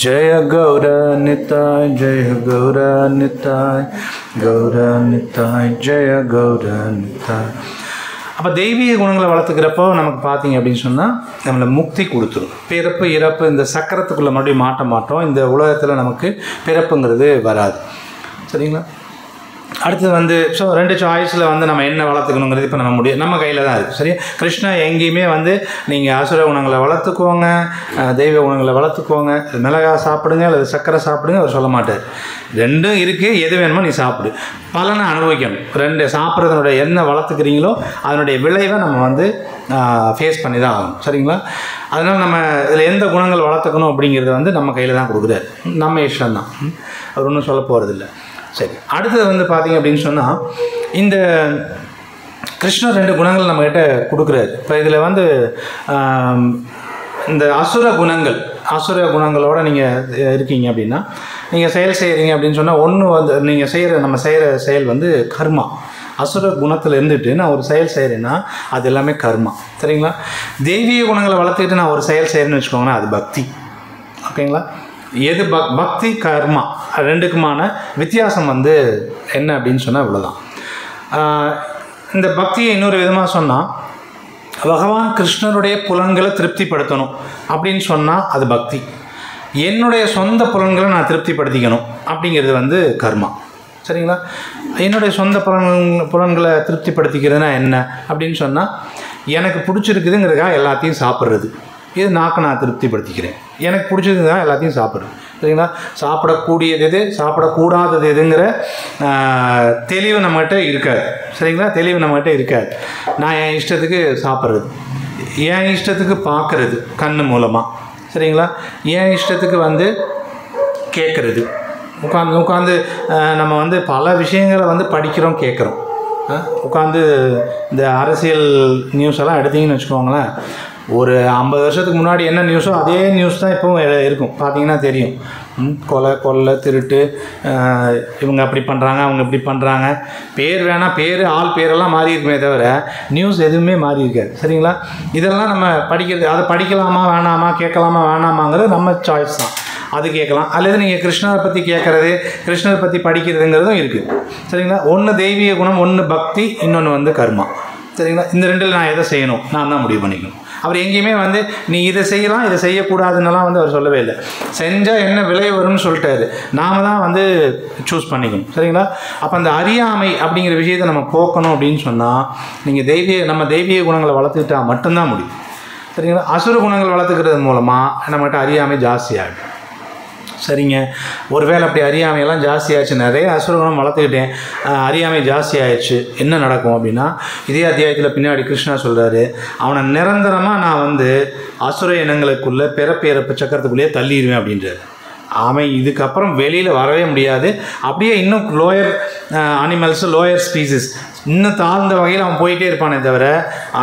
ஜெய கௌர நித்தாய், ஜெய கௌர நித்தாய், கௌர நித்தாய், ஜெய கௌர நித்தாய். அப்போ தெய்வீக குணங்களை வளர்த்துக்கிறப்போ நமக்கு பார்த்தீங்க அப்படின்னு சொன்னால் நம்மளை முக்தி கொடுத்துரும். பிறப்பு இறப்பு இந்த சக்கரத்துக்குள்ளே மறுபடியும் மாட்ட மாட்டோம். இந்த உலகத்தில் நமக்கு பிறப்புங்கிறது வராது. சரிங்களா? அடுத்தது வந்து ரெண்டு சாய்ஸில் வந்து நம்ம என்ன வளர்த்துக்கணுங்கிறது இப்போ நம்ம கையில் தான் இருக்குது. சரியா? கிருஷ்ணா எங்கேயுமே வந்து நீங்கள் அசுர குணங்களை வளர்த்துக்கோங்க, தெய்வ குணங்களை வளர்த்துக்கோங்க, மிளகா சாப்பிடுங்க அல்லது சர்க்கரை சாப்பிடுங்க அவர் சொல்ல மாட்டார். ரெண்டும் இருக்குது, எது வேணுமோ நீ சாப்பிடு, பலனை அனுபவிக்கணும். ரெண்டு சாப்பிட்றதுனுடைய என்ன வளர்த்துக்கிறீங்களோ அதனுடைய விளைவை நம்ம வந்து ஃபேஸ் பண்ணி தான் ஆகணும். சரிங்களா? அதனால் நம்ம இதில் எந்த குணங்கள் வளர்த்துக்கணும் அப்படிங்கிறத வந்து நம்ம கையில் தான் கொடுக்குறாரு. நம்ம இஷ்டம்தான், அவர் ஒன்றும் சொல்ல போகிறதில்ல. சரி, அடுத்தது வந்து பார்த்தீங்க அப்படின்னு சொன்னால் இந்த கிருஷ்ணர் ரெண்டு குணங்கள் நம்மக்கிட்ட கொடுக்குறாரு. இப்போ இதில் வந்து இந்த அசுர குணங்களோடு நீங்கள் இருக்கீங்க அப்படின்னா நீங்கள் செயல் செய்கிறீங்க அப்படின்னு சொன்னால் ஒன்று வந்து நீங்கள் நம்ம செய்கிற செயல் வந்து கர்மா. அசுர குணத்தில் இருந்துட்டு நான் ஒரு செயல் செய்கிறேன்னா அது எல்லாமே கர்மா. சரிங்களா? தெய்வீக குணங்களை வளர்த்துக்கிட்டு நான் ஒரு செயல் செய்கிறேன்னு வச்சுக்கோங்கன்னா அது பக்தி. ஓகேங்களா? எது பக்தி கர்மா ரெண்டுக்குமான வித்தியாசம் வந்து என்ன அப்படின்னு சொன்னால் இவ்வளோதான். இந்த பக்தியை இன்னொரு விதமாக சொன்னால் பகவான் கிருஷ்ணருடைய புலன்களை திருப்திப்படுத்தணும் அப்படின்னு சொன்னால் அது பக்தி. என்னுடைய சொந்த புலன்களை நான் திருப்திப்படுத்திக்கணும் அப்படிங்கிறது வந்து கர்மா. சரிங்களா? என்னுடைய சொந்த புலன்களை திருப்திப்படுத்திக்கிறதுனா என்ன அப்படின்னு சொன்னால் எனக்கு பிடிச்சிருக்குதுங்கிறதுக்காக எல்லாத்தையும் சாப்பிட்றது. இது நாக்கு நான் திருப்திப்படுத்திக்கிறேன். எனக்கு பிடிச்சதுதான் எல்லாத்தையும் சாப்பிட்றேன். சரிங்களா? சாப்பிடக்கூடியது எது, சாப்பிடக்கூடாதது எதுங்கிற தெளிவு நம்மகிட்ட இருக்காது. சரிங்களா? தெளிவு நம்மகிட்ட இருக்காது. நான் என் இஷ்டத்துக்கு சாப்பிட்றது, என் இஷ்டத்துக்கு பார்க்குறது கண் மூலமாக. சரிங்களா? என் இஷ்டத்துக்கு வந்து கேட்குறது, உட்காந்து நம்ம வந்து பல விஷயங்களை வந்து படிக்கிறோம், கேட்குறோம். உட்காந்து இந்த அரசியல் நியூஸ் எல்லாம் எடுத்தீங்கன்னு வச்சுக்கோங்களேன், ஒரு 50 வருஷத்துக்கு முன்னாடி என்ன நியூஸோ அதே நியூஸ் தான் இப்போவும் இருக்கும். பார்த்தீங்கன்னா தெரியும். கொலை திருட்டு, இவங்க அப்படி பண்ணுறாங்க, அவங்க இப்படி பண்ணுறாங்க. பேர் வேணால் பேர் ஆள் பேரெல்லாம் மாறி இருக்குமே தவிர நியூஸ் எதுவுமே மாறி இருக்காது. சரிங்களா? இதெல்லாம் நம்ம படிக்கிறது, அதை படிக்கலாமா வேணாமா, கேட்கலாமா வேணாமாங்கிறது நம்ம சாய்ஸ் தான். அது கேட்கலாம். அல்லது நீங்கள் கிருஷ்ணரை பற்றி கேட்குறது, கிருஷ்ணரை பற்றி படிக்கிறதுங்கிறதும் இருக்குது. சரிங்களா? ஒன்று தெய்வீக குணம், ஒன்று பக்தி, இன்னொன்று வந்து கர்மா. சரிங்களா? இந்த ரெண்டில் நான் எதை செய்யணும் நான் தான் முடிவு பண்ணிக்கணும். அவர் எங்கேயுமே வந்து நீ இதை செய்யலாம் இதை செய்யக்கூடாதுன்னெலாம் வந்து அவர் சொல்லவே இல்லை. செஞ்சால் என்ன விலை வரும்னு சொல்லிட்டாரு. நாம் தான் வந்து சூஸ் பண்ணிக்கணும். சரிங்களா? அப்போ அந்த அறியாமை அப்படிங்கிற விஷயத்தை நம்ம போக்கணும் அப்படின்னு சொன்னால் நீங்கள் நம்ம தெய்வீக குணங்களை வளர்த்துக்கிட்டால் மட்டும்தான் முடியும். சரிங்களா? அசுர குணங்கள் வளர்த்துக்கிறது மூலமாக நம்மகிட்ட அறியாமை ஜாஸ்தியாகும். சரிங்க, ஒருவேளை அப்படி அறியாமையெல்லாம் ஜாஸ்தி ஆயிடுச்சு, நிறைய அசுரகுணம் வளர்த்துக்கிட்டேன், அறியாமை ஜாஸ்தி ஆயிடுச்சு, என்ன நடக்கும் அப்படின்னா இதே அத்தியாயத்தில் பின்னாடி கிருஷ்ணா சொல்கிறாரு, அவனை நிரந்தரமாக நான் வந்து அசுர இனங்களுக்குள்ளே பிறப்பு சக்கரத்துக்குள்ளேயே தள்ளிடுவேன் அப்படின்றாரு. அவன் இதுக்கப்புறம் வெளியில் வரவே முடியாது. அப்படியே இன்னும் லோயர் அனிமல்ஸு, லோயர் ஸ்பீசிஸ், இன்னும் தாழ்ந்த வகையில் அவன் போயிட்டே இருப்பானே தவிர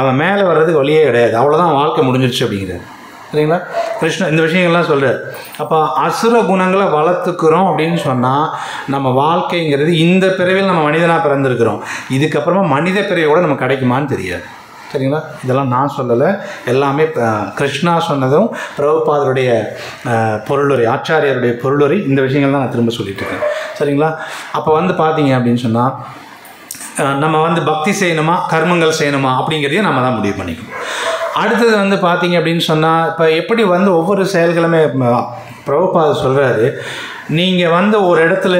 அவன் மேலே வர்றதுக்கு வழியே கிடையாது. அவ்வளோதான், வாழ்க்கை முடிஞ்சிருச்சு அப்படிங்கிறார். சரிங்களா? கிருஷ்ணன் இந்த விஷயங்கள்லாம் சொல்கிறார். அப்போ அசுர குணங்களை வளர்த்துக்கிறோம் அப்படின்னு சொன்னால் நம்ம வாழ்க்கைங்கிறது இந்த பிறவியில் நம்ம மனிதனாக பிறந்திருக்கிறோம், இதுக்கப்புறமா மனித பிறவியோடு நம்ம கிடைக்குமான்னு தெரியாது. சரிங்களா? இதெல்லாம் நான் சொல்லலை, எல்லாமே கிருஷ்ணா சொன்னதும் பிரபுபாதருடைய பொருளுரை, ஆச்சாரியருடைய பொருளுரை, இந்த விஷயங்கள் தான் நான் திரும்ப சொல்லிட்டு இருக்கேன். சரிங்களா? அப்போ வந்து பார்த்தீங்க அப்படின்னு சொன்னால் நம்ம வந்து பக்தி செய்யணுமா கர்மங்கள் செய்யணுமா அப்படிங்கிறதையும் நம்ம தான் முடிவு பண்ணிக்கணும். அடுத்தது வந்து பார்த்தீங்க அப்படின்னு சொன்னால் இப்போ எப்படி வந்து ஒவ்வொரு செயல்களுமே பிரபுபாத சொல்கிறாரு, நீங்கள் வந்து ஒரு இடத்துல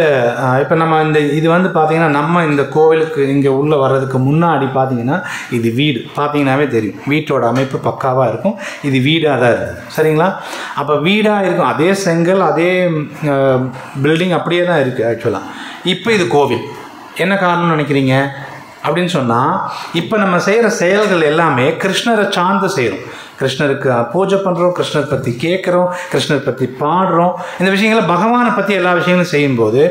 இப்போ நம்ம இது வந்து பார்த்திங்கன்னா நம்ம இந்த கோவிலுக்கு இங்கே உள்ளே வர்றதுக்கு முன்னாடி பார்த்திங்கன்னா இது வீடு பார்த்தீங்கன்னாவே தெரியும், வீட்டோட அமைப்பு பக்காவாக இருக்கும். இது வீடாக தான் இருக்குது, சரிங்களா? அப்போ வீடாக இருக்கும், அதே செங்கல் அதே பில்டிங் அப்படியே தான் இருக்குது ஆக்சுவலாக. இப்போ இது கோவில். என்ன காரணம்னு நினைக்கிறீங்க அப்படின்னு சொன்னால், இப்போ நம்ம செய்கிற செயல்கள் எல்லாமே கிருஷ்ணரை சார்ந்து செய்கிறோம். கிருஷ்ணருக்கு பூஜை பண்ணுறோம், கிருஷ்ணர் பற்றி கேட்குறோம், கிருஷ்ணர் பற்றி பாடுறோம். இந்த விஷயங்களை பகவானை பற்றி எல்லா விஷயங்களும் செய்யும்போது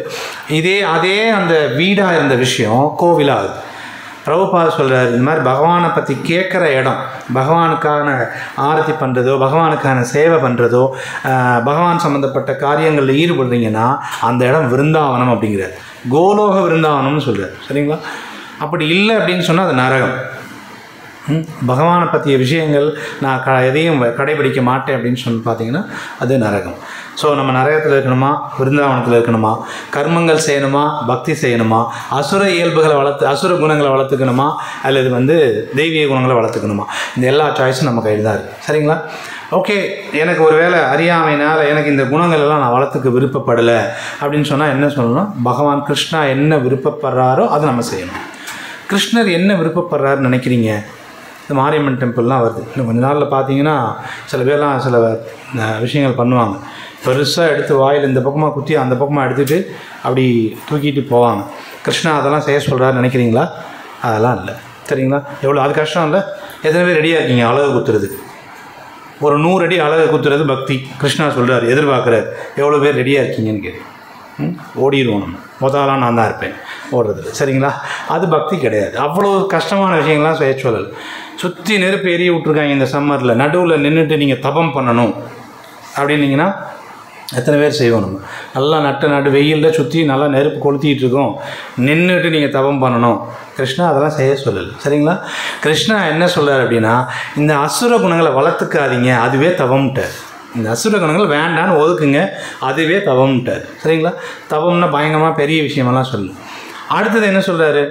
அதே அந்த வீடாக இருந்த விஷயம் கோவிலாகுது. பிரபுபாத சொல்கிறார், இந்த மாதிரி பகவானை பற்றி கேட்குற இடம், பகவானுக்கான ஆரத்தி பண்ணுறதோ பகவானுக்கான சேவை பண்ணுறதோ பகவான் சம்மந்தப்பட்ட காரியங்களில் ஈடுபடுறீங்கன்னா அந்த இடம் விருந்தாவனம் அப்படிங்கிறார். கோலோக விருந்தாவனம்னு சொல்கிறார், சரிங்களா? அப்படி இல்லை அப்படின்னு சொன்னால் அது நரகம். பகவானை பற்றிய விஷயங்கள் நான் எதையும் கடைபிடிக்க மாட்டேன் அப்படின்னு சொல்லி பார்த்தீங்கன்னா அது நரகம். ஸோ நம்ம நரகத்தில் இருக்கணுமா விருந்தாவனத்தில் இருக்கணுமா, கர்மங்கள் செய்யணுமா பக்தி செய்யணுமா, அசுர இயல்புகளை அசுர குணங்களை வளர்த்துக்கணுமா அல்லது வந்து தெய்வீக குணங்களை வளர்த்துக்கணுமா, இந்த எல்லா சாய்ஸும் நம்ம கையில் தான் இருக்குது, சரிங்களா? ஓகே, எனக்கு ஒரு வேளை அறியாமையினால் எனக்கு இந்த குணங்கள் எல்லாம் நான் வளர்த்துக்க விருப்பப்படலை அப்படின்னு சொன்னால் என்ன சொல்லணும், பகவான் கிருஷ்ணா என்ன விருப்பப்படுறாரோ அதை நம்ம செய்யணும். கிருஷ்ணர் என்ன விருப்பப்படுறாருன்னு நினைக்கிறீங்க? இந்த மாரியம்மன் டெம்பிள்லாம் வருது, இன்னும் கொஞ்ச நாளில் பார்த்தீங்கன்னா சில பேர்லாம் சில விஷயங்கள் பண்ணுவாங்க. பெருசாக எடுத்து வாயில் இந்த பக்கமாக குத்தி அந்த பக்கமாக எடுத்துகிட்டு அப்படி தூக்கிட்டு போவாங்க. கிருஷ்ணா அதெல்லாம் செய்ய சொல்கிறாரு நினைக்கிறீங்களா? அதெல்லாம் இல்லை, சரிங்களா? எவ்வளோ அது கஷ்டம் இல்லை? எத்தனை பேர் ரெடியாக இருக்கீங்க அழகு குத்துறதுக்கு? ஒரு 100 அடி அழகு குத்துறது பக்தி. கிருஷ்ணா சொல்கிறார், எதிர்பார்க்குறாரு. எவ்வளோ பேர் ரெடியாக இருக்கீங்கன்னு கேட்டு ஓடிடுவோம். நம்ம முதலாம் நான் தான் இருப்பேன் ஓடுறதுல, சரிங்களா? அது பக்தி கிடையாது. அவ்வளோ கஷ்டமான விஷயங்கள்லாம் செய்ய சொல்லலை. சுற்றி நெருப்பு எரிய விட்ருக்காங்க இந்த சம்மரில், நடுவில் நின்றுட்டு நீங்கள் தபம் பண்ணணும் அப்படின்னீங்கன்னா எத்தனை பேர் செய்வோம்? நம்ம நல்லா நட்டு வெயிலில் சுற்றி நல்லா நெருப்பு கொளுத்திட்டு இருக்கோம், நின்றுட்டு நீங்கள் தபம் பண்ணணும். கிருஷ்ணா அதெல்லாம் செய்ய சொல்லலை, சரிங்களா? கிருஷ்ணா என்ன சொல்கிறார் அப்படின்னா, இந்த அசுர குணங்களை வளர்த்துக்காதீங்க, அதுவே தவம்ட்டார். இந்த அசுர குணங்கள் வேண்டான்னு ஒதுக்குங்க, அதுவே தவம்ட்டார், சரிங்களா? தவம்னா பயங்கரமாக பெரிய விஷயமெல்லாம் சொல்லு. அடுத்தது என்ன சொல்கிறாரு,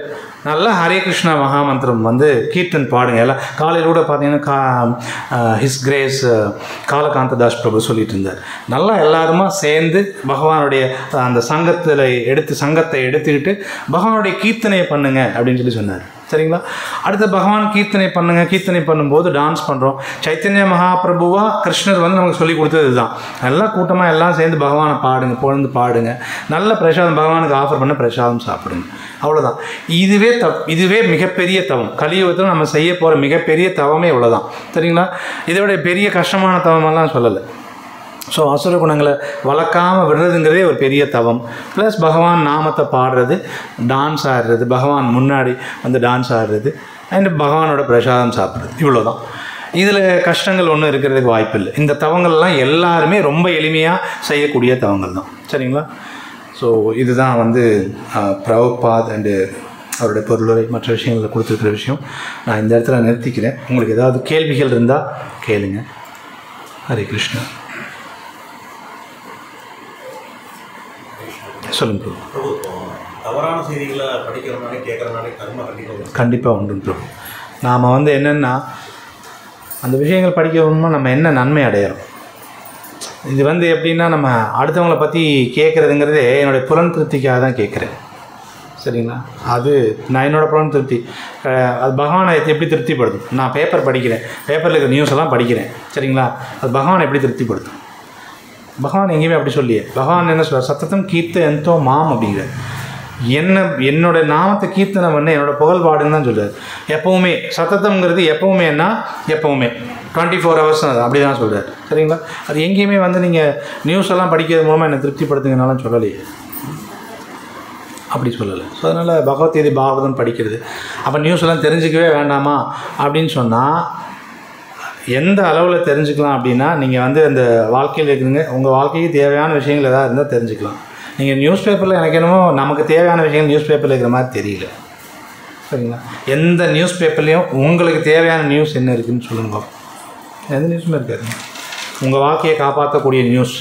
நல்லா ஹரே கிருஷ்ணா மகாமந்திரம் வந்து கீர்த்தன் பாடுங்க. எல்லாம் காலையில் கூட பார்த்தீங்கன்னா ஹிஸ் கிரேஸ் காலகாந்த தாஸ் பிரபு சொல்லிட்டு இருந்தார், நல்லா எல்லாருமா சேர்ந்து பகவானுடைய அந்த சங்கத்தை எடுத்துக்கிட்டு பகவானுடைய கீர்த்தனையை பண்ணுங்க அப்படின்னு சொல்லி சொன்னார், சரிங்களா? அடுத்து பகவான் கீர்த்தனை பண்ணுங்க. கீர்த்தனை பண்ணும்போது டான்ஸ் பண்ணுறோம். சைத்தன்ய மகாபிரபுவாக கிருஷ்ணர் வந்து நமக்கு சொல்லி கொடுத்தது இதுதான். நல்லா கூட்டமாக எல்லாம் சேர்ந்து பகவானை பாடுங்க, பொழுது பாடுங்க, நல்ல பிரசாதம் பகவானுக்கு ஆஃபர் பண்ண பிரசாதம் சாப்பிடுங்க, அவ்வளோதான். இதுவே மிகப்பெரிய தவம். கலியுகத்தில் நம்ம செய்ய போகிற மிகப்பெரிய தவமே இவ்வளோதான், சரிங்களா? இதோடைய பெரிய கஷ்டமான தவமெல்லாம் சொல்லலை. ஸோ அசுர குணங்களை வளர்க்காமல் விடுறதுங்கிறதே ஒரு பெரிய தவம். ப்ளஸ் பகவான் நாமத்தை பாடுறது, டான்ஸ் ஆடுறது, பகவான் முன்னாடி வந்து டான்ஸ் ஆடுறது, அண்ட் பகவானோட பிரசாதம் சாப்பிட்றது, இவ்வளோ தான். இதில் கஷ்டங்கள் ஒன்றும் இருக்கிறதுக்கு வாய்ப்பு இல்லை. இந்த தவங்கள்லாம் எல்லாருமே ரொம்ப எளிமையாக செய்யக்கூடிய தவங்கள் தான், சரிங்களா? ஸோ இதுதான் வந்து பிரபுபாத் அண்டு அவருடைய பொருளுரை மற்ற விஷயங்களில் கொடுத்துருக்கிற விஷயம். நான் இந்த இடத்துல நிறுத்திக்கிறேன். உங்களுக்கு ஏதாவது கேள்விகள் இருந்தால் கேளுங்க. ஹரே கிருஷ்ணா. சொல்லுங்க. தவறான செய்திகளை படிக்கிறனாலே கேட்குறனாலே கர்மம் கண்டிப்பாக உண்டு ப்ரோ. நாம் வந்து என்னென்னா அந்த விஷயங்கள் படிக்கணும்னா நம்ம என்ன நன்மை அடையிறோம். இது வந்து எப்படின்னா நம்ம அடுத்தவங்களை பற்றி கேட்குறதுங்கிறதே என்னுடைய புலன் திருப்திக்காக தான் கேட்குறேன், சரிங்களா? அது நான் என்னோடய புலன் திருப்தி. அது பகவானை எப்படி திருப்திப்படுத்தும்? நான் பேப்பர் படிக்கிறேன், பேப்பரில் இருக்கிற நியூஸ் எல்லாம் படிக்கிறேன், சரிங்களா? அது பகவானை எப்படி திருப்திப்படுத்தும்? பகவான் எங்கேயுமே அப்படி சொல்லியே. பகவான் என்ன சொல்கிறார், சத்தத்தம் கீர்த்த எந்தோ மாம் அப்படிங்கிற என்னோட நாமத்தை கீர்த்தனை பண்ண என்னோட புகழ்பாடுன்னு தான் சொல்கிறார். எப்போவுமே சத்தத்தம்ங்கிறது எப்போவுமேனா எப்போவுமே 24 hours அப்படி தான் சொல்கிறார், சரிங்களா? அது எங்கேயுமே வந்து நீங்கள் நியூஸ் எல்லாம் படிக்கிறது மூலமாக என்னை திருப்திப்படுத்துங்கனாலும் சொல்லலையே, அப்படி சொல்லலை. ஸோ அதனால் பகவத்கீதை பாகவதம் படிக்கிறது, அப்போ நியூஸ் எல்லாம் தெரிஞ்சிக்கவே வேண்டாமா அப்படின்னு சொன்னால் எந்த அளவில் தெரிஞ்சுக்கலாம் அப்படின்னா, நீங்கள் வந்து அந்த வாழ்க்கையில் இருக்குதுங்க, உங்கள் வாழ்க்கைக்கு தேவையான விஷயங்கள் எதாவது இருந்தால் தெரிஞ்சுக்கலாம். நீங்கள் நியூஸ் பேப்பரில் எனக்கு என்னமோ நமக்கு தேவையான விஷயங்கள் நியூஸ் பேப்பரில் இருக்கிற மாதிரி தெரியல, சரிங்களா? எந்த நியூஸ் பேப்பர்லேயும் உங்களுக்கு தேவையான நியூஸ் என்ன இருக்குதுன்னு சொல்லுங்க. எந்த நியூஸுமே இருக்காது. உங்கள் வாழ்க்கையை காப்பாற்றக்கூடிய நியூஸ்,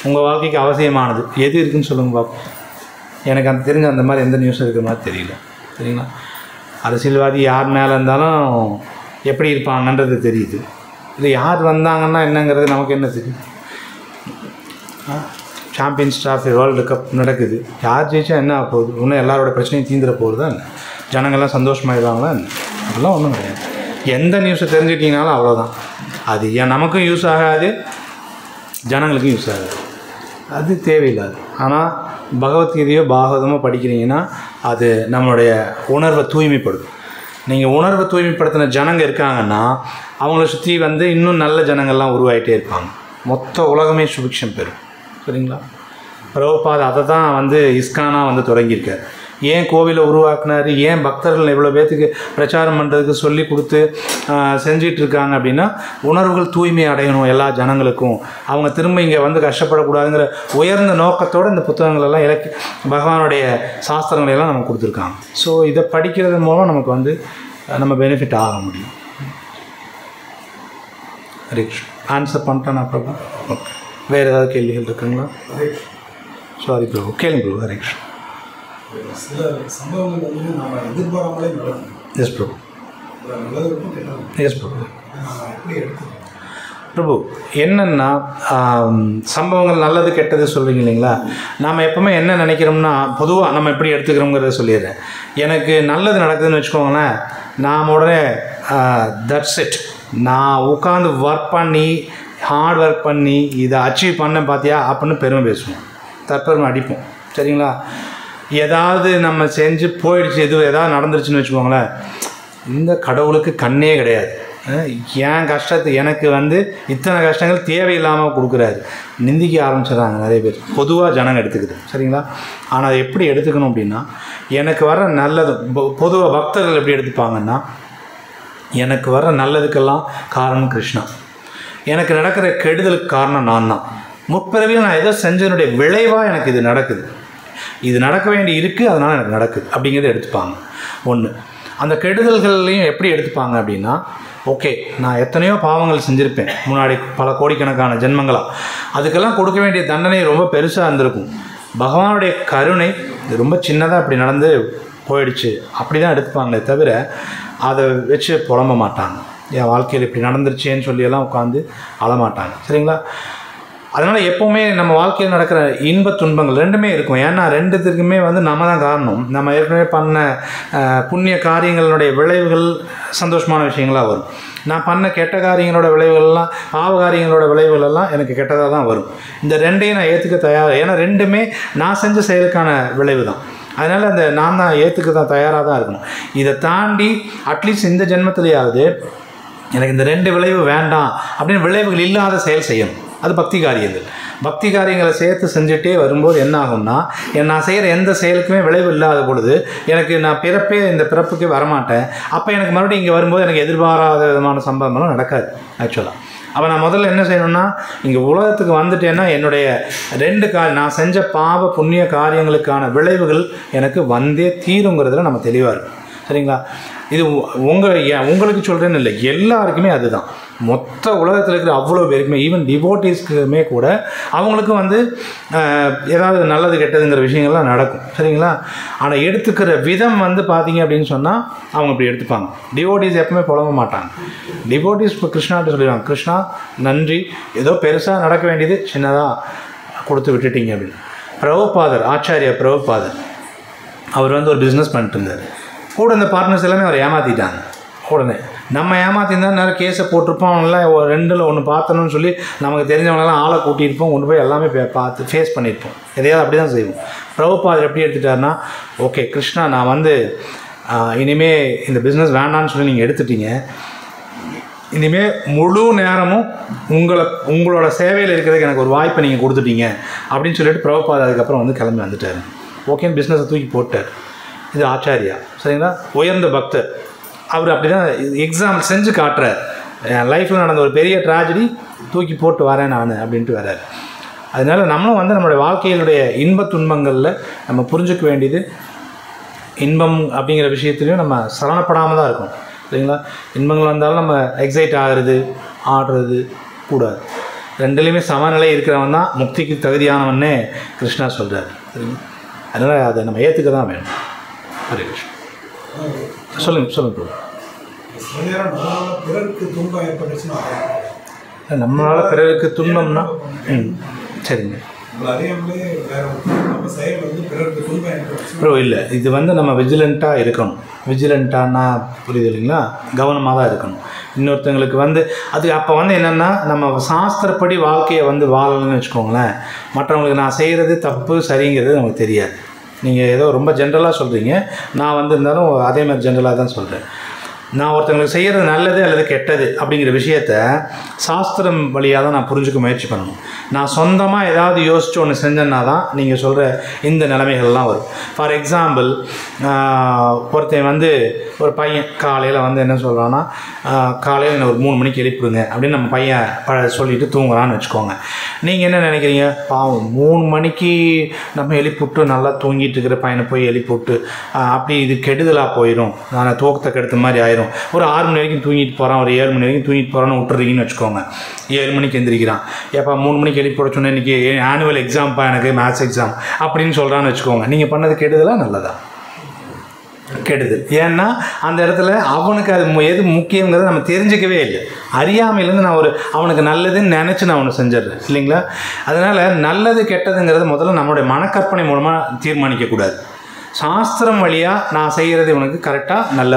உங்கள் வாழ்க்கைக்கு அவசியமானது எது இருக்குதுன்னு சொல்லுங்க பார்ப்போம். எனக்கு அந்த தெரிஞ்ச அந்த மாதிரி எந்த நியூஸும் இருக்கிற மாதிரி தெரியல. சரிங்களா? அரசியல்வாதி யார் மேலே இருந்தாலும் எப்படி இருப்பாங்கன்றது தெரியுது. இது யார் வந்தாங்கன்னா என்னங்கிறது நமக்கு என்ன தெரியும்? சாம்பியன்ஸ் ட்ராஃபி, வேர்ல்டு கப் நடக்குது. யார் ஜெயிச்சா என்ன ஆக போகுது? இன்னும் எல்லாரோட பிரச்சனையும் தீந்துட போகுதா என்ன? ஜனங்கள்லாம் சந்தோஷமாயிடுவாங்களா என்ன? அதெல்லாம் ஒன்றும் கிடையாது. எந்த நியூஸை தெரிஞ்சுக்கிட்டீங்கனாலும் அவ்வளோதான். அது நமக்கும் யூஸ் ஆகாது, ஜனங்களுக்கும் யூஸ் ஆகாது. அது தேவையில்லாது. ஆனால் பகவத்கீதையோ பாகவதமோ படிக்கிறீங்கன்னா அது நம்மளுடைய உணர்வை தூய்மைப்படுத்தும். நீங்கள் உணர்வை தூய்மைப்படுத்தின ஜனங்க இருக்காங்கன்னா அவங்கள சுற்றி இன்னும் நல்ல ஜனங்கள்லாம் உருவாகிட்டே இருப்பாங்க. மொத்த உலகமே சுபிக்ஷம் பெறும். சரிங்களா? பிரபுபாத் அதை தான் இஸ்கானாக தொடங்கியிருக்கார். ஏன் கோவிலை உருவாக்குனார், ஏன் பக்தர்கள் இவ்வளோ பேர்த்துக்கு பிரச்சாரம் பண்ணுறதுக்கு சொல்லி கொடுத்து செஞ்சிட்ருக்காங்க அப்படின்னா, உணர்வுகள் தூய்மை அடையணும் எல்லா ஜனங்களுக்கும், அவங்க திரும்ப இங்கே கஷ்டப்படக்கூடாதுங்கிற உயர்ந்த நோக்கத்தோடு இந்த புத்தகங்களெல்லாம் பகவானுடைய சாஸ்திரங்களெல்லாம் நமக்கு கொடுத்துருக்காங்க. ஸோ இதை படிக்கிறது மூலம் நமக்கு நம்ம பெனிஃபிட் ஆக முடியும். ஹரே கிருஷ்ணா. ஆன்சர் பண்ணிட்டேன் பிரபு. ஓகே, வேறு ஏதாவது கேள்விகள் இருக்குங்களா? சாரி பிரபு, கேளுங்க பிரபு. ஹரே கிருஷ்ணா. சில சம்பவங்கள் நம்ம எதிர்பாராமலே நடக்கும். எஸ் பிரபு. நல்லதுக்கும் கெட்டதும். எஸ் பிரபு. எப்படி எடுத்துக்கணும் பிரபு? என்னென்னா சம்பவங்கள் நல்லது கெட்டது சொல்கிறீங்க இல்லைங்களா? நாம் எப்போவுமே என்ன நினைக்கிறோம்னா, பொதுவாக நம்ம எப்படி எடுத்துக்கிறோங்கிறத சொல்லிடுறேன். எனக்கு நல்லது நடக்குதுன்னு வச்சுக்கோங்களேன், நாம் உடனே தட்ஸ் இட், நான் உட்காந்து ஒர்க் பண்ணி ஹார்ட் ஒர்க் பண்ணி இதை அச்சீவ் பண்ணேன் பார்த்தியா அப்படின்னு பெருமை பேசுவோம், தற்பெருமை அடிப்போம். சரிங்களா? ஏதாவது நம்ம செஞ்சு போயிடுச்சு, ஏதாவது நடந்துருச்சுன்னு வச்சுக்கோங்களேன், இந்த கடவுளுக்கு கண்ணே கிடையாது, என் கஷ்டத்தை எனக்கு இத்தனை கஷ்டங்கள் தேவையில்லாமல் கொடுக்குறாரு, நிந்திக்க ஆரம்பிச்சிடறாங்க நிறைய பேர். பொதுவாக ஜனங்க எடுத்துக்குது. சரிங்களா? ஆனால் அதை எப்படி எடுத்துக்கணும் அப்படின்னா, எனக்கு வர நல்லது, பொதுவாக பக்தர்கள் எப்படி எடுத்துப்பாங்கன்னா, எனக்கு வர நல்லதுக்கெல்லாம் காரணம் கிருஷ்ணா, எனக்கு நடக்கிற கெடுதலுக்கு காரணம் நான் தான், முற்பிறவியில் நான் ஏதோ செஞ்சதனுடைய விளைவாக எனக்கு இது நடக்குது, இது நடக்க வேண்டி இருக்குது, அதனால் எனக்கு நடக்குது அப்படிங்கிறத எடுத்துப்பாங்க. ஒன்று. அந்த கெடுதல்கள்லையும் எப்படி எடுத்துப்பாங்க அப்படின்னா, ஓகே, நான் எத்தனையோ பாவங்கள் செஞ்சுருப்பேன் முன்னாடி பல கோடிக்கணக்கான ஜென்மங்களாக, அதுக்கெல்லாம் கொடுக்க வேண்டிய தண்டனை ரொம்ப பெருசாக இருந்திருக்கும், பகவானுடைய கருணை ரொம்ப சின்னதாக அப்படி நடந்து போயிடுச்சு அப்படி தான் எடுத்துப்பாங்களே தவிர அதை வச்சு புலம்ப மாட்டாங்க. என் வாழ்க்கையில் இப்படி நடந்துருச்சேன்னு சொல்லியெல்லாம் உட்காந்து அழமாட்டாங்க. சரிங்களா? அதனால் எப்போவுமே நம்ம வாழ்க்கையில் நடக்கிற இன்ப துன்பங்கள் ரெண்டுமே இருக்கும். ஏன்னா ரெண்டுத்துக்குமே நம்ம தான் காரணம். நம்ம ஏற்கனவே பண்ண புண்ணிய காரியங்களுடைய விளைவுகள் சந்தோஷமான விஷயங்களாக வரும். நான் பண்ண கெட்ட காரியங்களோட விளைவுகள்லாம், பாவ காரியங்களோட விளைவுகளெல்லாம் எனக்கு கெட்டதாக தான் வரும். இந்த ரெண்டையும் நான் ஏற்றுக்க தயார். ஏன்னா ரெண்டுமே நான் செஞ்ச செயலுக்கான விளைவு தான். அதனால் அந்த நான் தான் ஏற்றுக்க தான் தயாராக தான் இருக்கணும். இதை தாண்டி அட்லீஸ்ட் இந்த ஜென்மத்திலேயாவது எனக்கு இந்த ரெண்டு விளைவு வேண்டாம் அப்படின்னு விளைவுகள் இல்லாத செயல் செய்யணும். அது பக்தி காரியங்கள். பக்தி காரியங்களை சேர்த்து செஞ்சுட்டே வரும்போது என்ன ஆகும்னா, நான் செய்கிற எந்த செயலுக்குமே விளைவு இல்லாத பொழுது எனக்கு நான் இந்த பிறப்புக்கே வரமாட்டேன். அப்போ எனக்கு மறுபடியும் இங்கே வரும்போது எனக்கு எதிர்பாராத விதமான சம்பவங்களும் நடக்காது ஆக்சுவலாக. அப்போ நான் முதல்ல என்ன செய்யணும்னா, இங்கே உலகத்துக்கு வந்துட்டேன்னா என்னுடைய நான் செஞ்ச பாவ புண்ணிய காரியங்களுக்கான விளைவுகள் எனக்கு வந்தே தீருங்கிறதுல நம்ம தெளிவாக இருக்கும். சரிங்களா? இது உங்களுக்கு சொல்கிறேன்னு இல்லை, எல்லாருக்குமே அதுதான். மொத்த உலகத்தில் இருக்கிற அவ்வளோ பேருக்குமே, ஈவன் டிவோட்டீஸ்க்குமே கூட அவங்களுக்கும் ஏதாவது நல்லது கெட்டதுங்கிற விஷயங்கள்லாம் நடக்கும். சரிங்களா? ஆனால் எடுத்துக்கிற விதம் பார்த்தீங்க அப்படின்னு சொன்னால் அவங்க இப்படி எடுத்துப்பாங்க. டிவோட்டீஸ் எப்பவுமே புலம்ப மாட்டாங்க. டிவோட்டீஸ் இப்போ கிருஷ்ணாட்ட சொல்லிடுவாங்க, கிருஷ்ணா நன்றி, ஏதோ பெருசாக நடக்க வேண்டியது சின்னதாக கொடுத்து விட்டுட்டீங்க அப்படின்னு. பிரபுபாதர், ஆச்சாரியா பிரபுபாதர், அவர் ஒரு பிஸ்னஸ் பண்ணிட்டு இருந்தார். கூட இந்த பார்ட்னர்ஸ் எல்லாமே அவர் ஏமாற்றிட்டாங்க. உடனே நம்ம ஏமாற்றிருந்தா நேரம் கேஸை போட்டிருப்போம். அவங்களாம் ஒரு ரெண்டில் ஒன்று பார்த்தணும்னு சொல்லி நமக்கு தெரிஞ்சவங்களெல்லாம் ஆளை கூட்டியிருப்போம், கொண்டு போய் எல்லாமே பார்த்து ஃபேஸ் பண்ணியிருப்போம். எதையாவது அப்படி தான் செய்வோம். பிரபுபாதர் எப்படி எடுத்துட்டாருன்னா, ஓகே கிருஷ்ணா, நான் இனிமேல் இந்த பிஸ்னஸ் வேண்டான்னு சொல்லி நீங்கள் எடுத்துட்டீங்க, இனிமேல் முழு நேரமும் உங்களோட சேவையில் இருக்கிறதுக்கு எனக்கு ஒரு வாய்ப்பை நீங்கள் கொடுத்துட்டீங்க அப்படின்னு சொல்லிட்டு பிரபுபாதர் அதுக்கப்புறம் கிளம்பி வந்துட்டார். ஓகேன்னு பிஸ்னஸை தூக்கி போட்டார். இது ஆச்சாரியா. சரிங்களா? உயர்ந்த பக்தர். அவர் அப்படி தான் எக்ஸாம்பிள் செஞ்சு காட்டுறார். என் லைஃப்பில் நடந்த ஒரு பெரிய ட்ராஜடி தூக்கி போட்டு வரேன் நான் அப்படின்ட்டு வர்றார். அதனால் நம்மளும் நம்மளுடைய வாழ்க்கையினுடைய இன்ப துன்பங்களில் நம்ம புரிஞ்சுக்க வேண்டியது, இன்பம் அப்படிங்கிற விஷயத்துலையும் நம்ம சலனப்படாமல் தான் இருக்கணும். சரிங்களா? இன்பங்கள் வந்தாலும் நம்ம எக்ஸைட் ஆகிறது, ஆடுறது கூடாது. ரெண்டுலேயுமே சமநிலை இருக்கிறவன் தான் முக்திக்கு தகுதியானவன்னே கிருஷ்ணா சொல்கிறார். சரிங்களா? அதனால் அதை நம்ம ஏற்றுக்க தான் வேணும். ஹரே கிருஷ்ணா. சொல்லுங்கள் சில நேரம் நம்மளால் பிறருக்கு துன்பம் ஏற்பட்டுச்சுன்னா நம்மளால் பிறருக்கு துன்பம்னா சரிங்க நம்மளை அறியாமலே வேற நம்ம செயல் பிறருக்கு துன்பம் ஏற்பட்டுச்சுன்னா ப்ரோ இல்லை, இது நம்ம விஜிலண்ட்டாக இருக்கணும். விஜிலண்ட்டானா புரியுது இல்லைங்களா, கவனமாக தான் இருக்கணும். இன்னொருத்தங்களுக்கு அது அப்போ என்னென்னா நம்ம சாஸ்திரப்படி வாழ்க்கையை வாழணும்னு வச்சுக்கோங்களேன். மற்றவங்களுக்கு நான் செய்கிறது தப்பு சரிங்கிறது நமக்கு தெரியாது. நீங்கள் ஏதோ ரொம்ப ஜென்ரலாக சொல்கிறீங்க, நான் இருந்தாலும் அதே மாதிரி ஜென்ரலாக தான் சொல்கிறேன். நான் ஒருத்தங்களுக்கு செய்கிறது நல்லது அல்லது கெட்டது அப்படிங்கிற விஷயத்த சாஸ்திரம் வழியாக தான் நான் புரிஞ்சுக்க முயற்சி பண்ணணும். நான் சொந்தமாக ஏதாவது யோசித்து ஒன்று செஞ்சேன்னா தான் நீங்கள் சொல்கிற இந்த நிலைமைகள்லாம் வரும். ஃபார் எக்ஸாம்பிள், ஒருத்தன் ஒரு பையன் காலையில் என்ன சொல்கிறான்னா, காலையில் என்ன ஒரு 3 மணிக்கு எழுப்பிடுங்க அப்படின்னு நம்ம பையன் சொல்லிவிட்டு தூங்குறான்னு வச்சுக்கோங்க. நீங்கள் என்ன நினைக்கிறீங்க? பாவம் 3 மணிக்கு நம்ம எழுப்பிவிட்டு நல்லா தூங்கிட்டு இருக்கிற பையனை போய் எழுப்பிவிட்டு அப்படி இது கெடுதலாக போயிடும், நான் தூக்கத்தை கெடுத்த மாதிரி ஆயிரும். ஒரு 6 மணி வரைக்கும் தூங்கிட்டு போகிறான், ஒரு 7 மணி வரைக்கும் தூங்கிட்டு போகிறான்னு விட்டுறீங்கன்னு வச்சுக்கோங்க. 7 மணிக்கு எந்திரிக்கிறான். எப்போ 3 மணிக்கு எழுப்பி போட சொன்னேன், இன்றைக்கி ஆனுவல் எக்ஸாம்ப்பா எனக்கு மேத்ஸ் எக்ஸாம் அப்படின்னு சொல்கிறான்னு வச்சுக்கோங்க. நீங்கள் பண்ணது கெடுதலா நல்லதா? கெடுதல். ஏன்னா அந்த இடத்துல அவனுக்கு அது எது முக்கியங்கிறத நம்ம தெரிஞ்சிக்கவே இல்லை. அறியாமையிலேருந்து நான் அவனுக்கு நல்லதுன்னு நினச்சி நான் ஒன்று செஞ்சிடுறேன் இல்லைங்களா. அதனால் நல்லது கெட்டதுங்கிறது முதல்ல நம்மளுடைய மனக்கற்பனை மூலமாக தீர்மானிக்கக்கூடாது. சாஸ்திரம் வழியாக நான் செய்கிறது இவனுக்கு கரெக்டாக நல்ல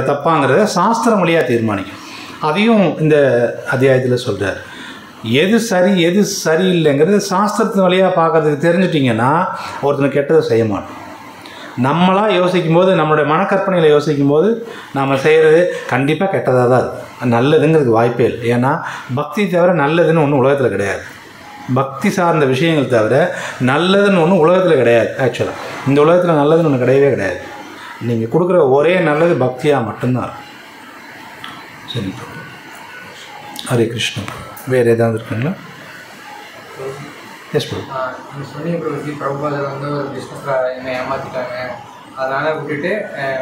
தப்பாங்கிறத சாஸ்திரம் வழியாக தீர்மானிக்கும். அதையும் இந்த அத்தியாயத்தில் சொல்கிறார். எது சரி எது சரியில்லைங்கிறது சாஸ்திரத்தின் வழியாக பார்க்கறதுக்கு தெரிஞ்சிட்டிங்கன்னா ஒருத்தனை கெட்டதை செய்ய மாட்டோம். நம்மளாக யோசிக்கும் போது, நம்மளுடைய மனக்கற்பனையில் யோசிக்கும் போது நம்ம செய்கிறது கண்டிப்பாக கெட்டதாக தான் இருக்கும். நல்லதுங்கிறதுக்கு வாய்ப்பே இல்லை. ஏன்னா பக்தி தவிர நல்லதுன்னு ஒன்றும் உலகத்தில் கிடையாது. பக்தி சார்ந்த விஷயங்கள் தவிர நல்லதுன்னு ஒன்றும் உலகத்தில் கிடையாது. ஆக்சுவலாக இந்த உலகத்தில் நல்லதுன்னு ஒன்று கிடையவே கிடையாது. நீங்கள் கொடுக்குற ஒரே நல்லது பக்தியாக மட்டும்தான் இருக்கும். சரி, ஹரே கிருஷ்ணா. வேறு ஏதாவது இருக்குங்களா? Yes bro. நீங்கள் சொன்னீங்க ப்ரோ, பிரபுபாதர் ஒரு பிஸ்னஸில் என்னை ஏமாற்றிட்டாங்க, அதனால் விட்டுட்டு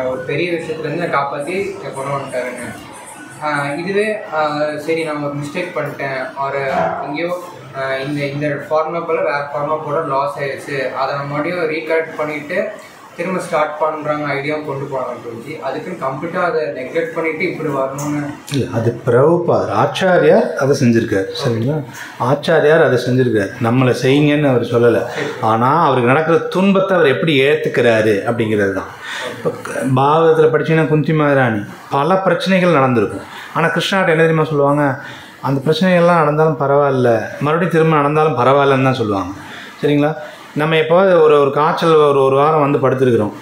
ஒரு பெரிய விஷயத்துலேருந்து காப்பாற்றி கொண்டு வந்துட்டாருங்க. இதுவே சரி நான் ஒரு மிஸ்டேக் பண்ணிட்டேன், ஒரு எங்கேயோ இந்த ஃபார்முலா போல் வேறு ஃபார்முலா போட லாஸ் ஆகிடுச்சு, அதை நம்ம மறுபடியும் ரீகலெக்ட் பண்ணிவிட்டு திரும்ப ஸ்டார்ட் பண்ணுறாங்க ஐடியாவும் கொண்டு போனாங்க புரிஞ்சு. அதுக்குன்னு கம்ப்ளீட்டாக அதை நெக்லெக்ட் பண்ணிவிட்டு இப்படி வரணும்னு இல்லை, அது பிரபுபாதர் ஆச்சாரியார் அதை செஞ்சுருக்கார். சரிங்களா, ஆச்சாரியார் அதை செஞ்சுருக்கார். நம்மளை செய்யுங்கன்னு அவர் சொல்லலை. ஆனால் அவருக்கு நடக்கிற துன்பத்தை அவர் எப்படி ஏற்றுக்கிறாரு அப்படிங்கிறது தான். இப்போ பாகவதத்தில் படித்தீங்கன்னா குந்தி மகாராணி பல பிரச்சனைகள் நடந்திருக்கும். ஆனால் கிருஷ்ணாட்ட என்ன தெரியுமா சொல்லுவாங்க? அந்த பிரச்சனைகள்லாம் நடந்தாலும் பரவாயில்ல, மறுபடியும் திரும்ப நடந்தாலும் பரவாயில்லன்னு தான் சொல்லுவாங்க. சரிங்களா, நம்ம எப்போது ஒரு காய்ச்சல் ஒரு வாரம் படுத்துருக்குறோம்,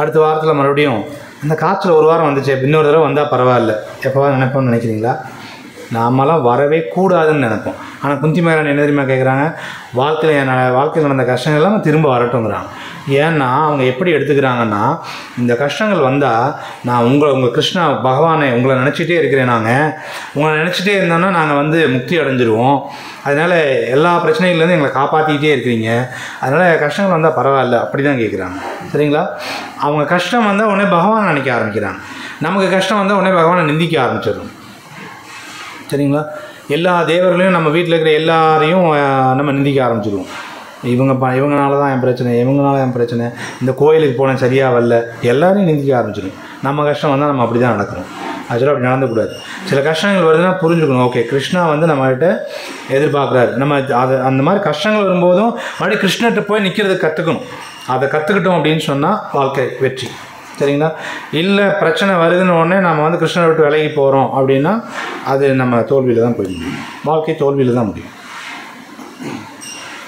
அடுத்த வாரத்தில் மறுபடியும் அந்த காய்ச்சல் ஒரு வாரம் வந்துச்சு, இன்னொரு தடவை வந்தால் பரவாயில்ல எப்போவாது நினைப்போம்னு நினைக்கிறீங்களா? நாமெல்லாம் வரவே கூடாதுன்னு நினைப்போம். ஆனால் குந்தி மகாராணி என்ன தெரியுமா கேட்குறாங்க? வாழ்க்கையில் நடந்த கஷ்டங்கள் எல்லாம் திரும்ப வரட்டுங்கிறாங்க. ஏன்னா அவங்க எப்படி எடுத்துக்கிறாங்கன்னா, இந்த கஷ்டங்கள் வந்தால் நான் உங்கள் கிருஷ்ணா பகவானை உங்களை நினச்சிட்டே இருக்கிறேன், உங்களை நினச்சிட்டே இருந்தோன்னா நாங்கள் முக்தி அடைஞ்சிருவோம், அதனால் எல்லா பிரச்சனைகள்லேருந்து எங்களை காப்பாற்றிக்கிட்டே இருக்கிறீங்க, அதனால் கஷ்டங்கள் வந்தால் பரவாயில்ல அப்படி தான் கேட்குறாங்க. சரிங்களா, அவங்க கஷ்டம் வந்தால் உடனே பகவானை நினைக்க ஆரம்பிக்கிறாங்க. நமக்கு கஷ்டம் வந்தால் உடனே பகவானை நிந்திக்க ஆரம்பிச்சிடுறோம். சரிங்களா, எல்லா தேவர்களையும் நம்ம வீட்டில் இருக்கிற எல்லாரையும் நம்ம நிந்திக்க ஆரம்பிச்சிடுவோம். இவங்கனால தான் என் பிரச்சனை, இவங்கனால என் பிரச்சனை, இந்த கோயிலுக்கு போனேன் சரியாக வரல, எல்லாரையும் நிந்திக்க ஆரம்பிச்சிடும். நம்ம கஷ்டம் வந்தால் நம்ம அப்படி தான் நடக்கணும். ஆக்சுவலாக அப்படி நடந்துக்கூடாது. சில கஷ்டங்கள் வருதுன்னா புரிஞ்சுக்கணும், ஓகே கிருஷ்ணா நம்மகிட்ட எதிர்பார்க்குறாரு. நம்ம அந்த மாதிரி கஷ்டங்கள் வரும்போதும் மறுபடியும் கிருஷ்ணர்கிட்ட போய் நிற்கிறதுக்கு கற்றுக்கணும். அதை கற்றுக்கிட்டோம் அப்படின்னு சொன்னால் வாழ்க்கை வெற்றி. சரிங்களா, இல்லை பிரச்சனை வருதுன்னு உடனே நம்ம கிருஷ்ணரை விட்டு விலகி போகிறோம் அப்படின்னா அது நம்ம தோல்வியில் தான் போய் முடியும். வாழ்க்கை தோல்வியில் தான் முடியும்.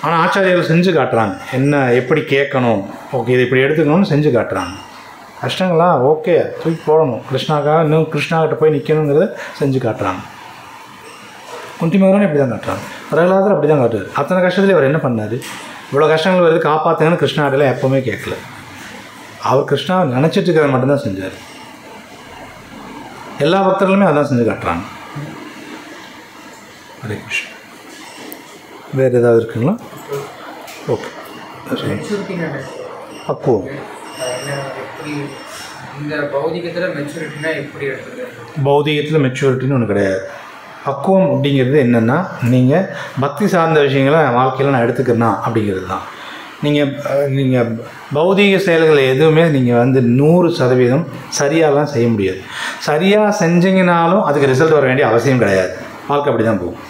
ஆனால் ஆச்சாரியர்கள் செஞ்சு காட்டுறாங்க, என்ன எப்படி கேட்கணும், ஓகே இதை இப்படி எடுத்துக்கணும்னு செஞ்சு காட்டுறாங்க. கஷ்டங்களா ஓகே தூக்கி போடணும், கிருஷ்ணாக்காக இன்னும் கிருஷ்ணாக்கிட்ட போய் நிற்கணுங்கிறத செஞ்சு காட்டுறாங்க. குந்தி மகாராணி இப்படி தான் காட்டுறாங்க, பிரகலாதர் அப்படி தான் காட்டுறாரு. அத்தனை கஷ்டத்துலேயே அவர் என்ன பண்ணார்? இவ்வளோ கஷ்டங்கள் வருது காப்பாற்றுங்கன்னு கிருஷ்ணாட்டெல்லாம் எப்போவுமே கேட்கல. அவர் கிருஷ்ணா நினச்சிட்டு இருக்கிறத மட்டும்தான் செஞ்சார். எல்லா பக்தர்களுமே அதான் செஞ்சு காட்டுறாங்க. ஹரே கிருஷ்ணா. வேறு ஏதாவது இருக்குங்களா? ஓகே, பக்குவம். பௌதிகத்தில் மெச்சூரிட்டின்னு ஒன்று கிடையாது. பக்குவம் அப்படிங்கிறது என்னென்னா, நீங்கள் பக்தி சார்ந்த விஷயங்களை வாழ்க்கையில் நான் எடுத்துக்கிறேன்னா அப்படிங்கிறது தான். நீங்கள் பௌதீக செயல்களை எதுவுமே நீங்கள் வந்து 100% சரியாகலாம் செய்ய முடியாது. சரியாக செஞ்சீங்கனாலும் அதுக்கு ரிசல்ட் வர வேண்டிய அவசியம் கிடையாது. வாழ்க்கை அப்படி தான் போகும்.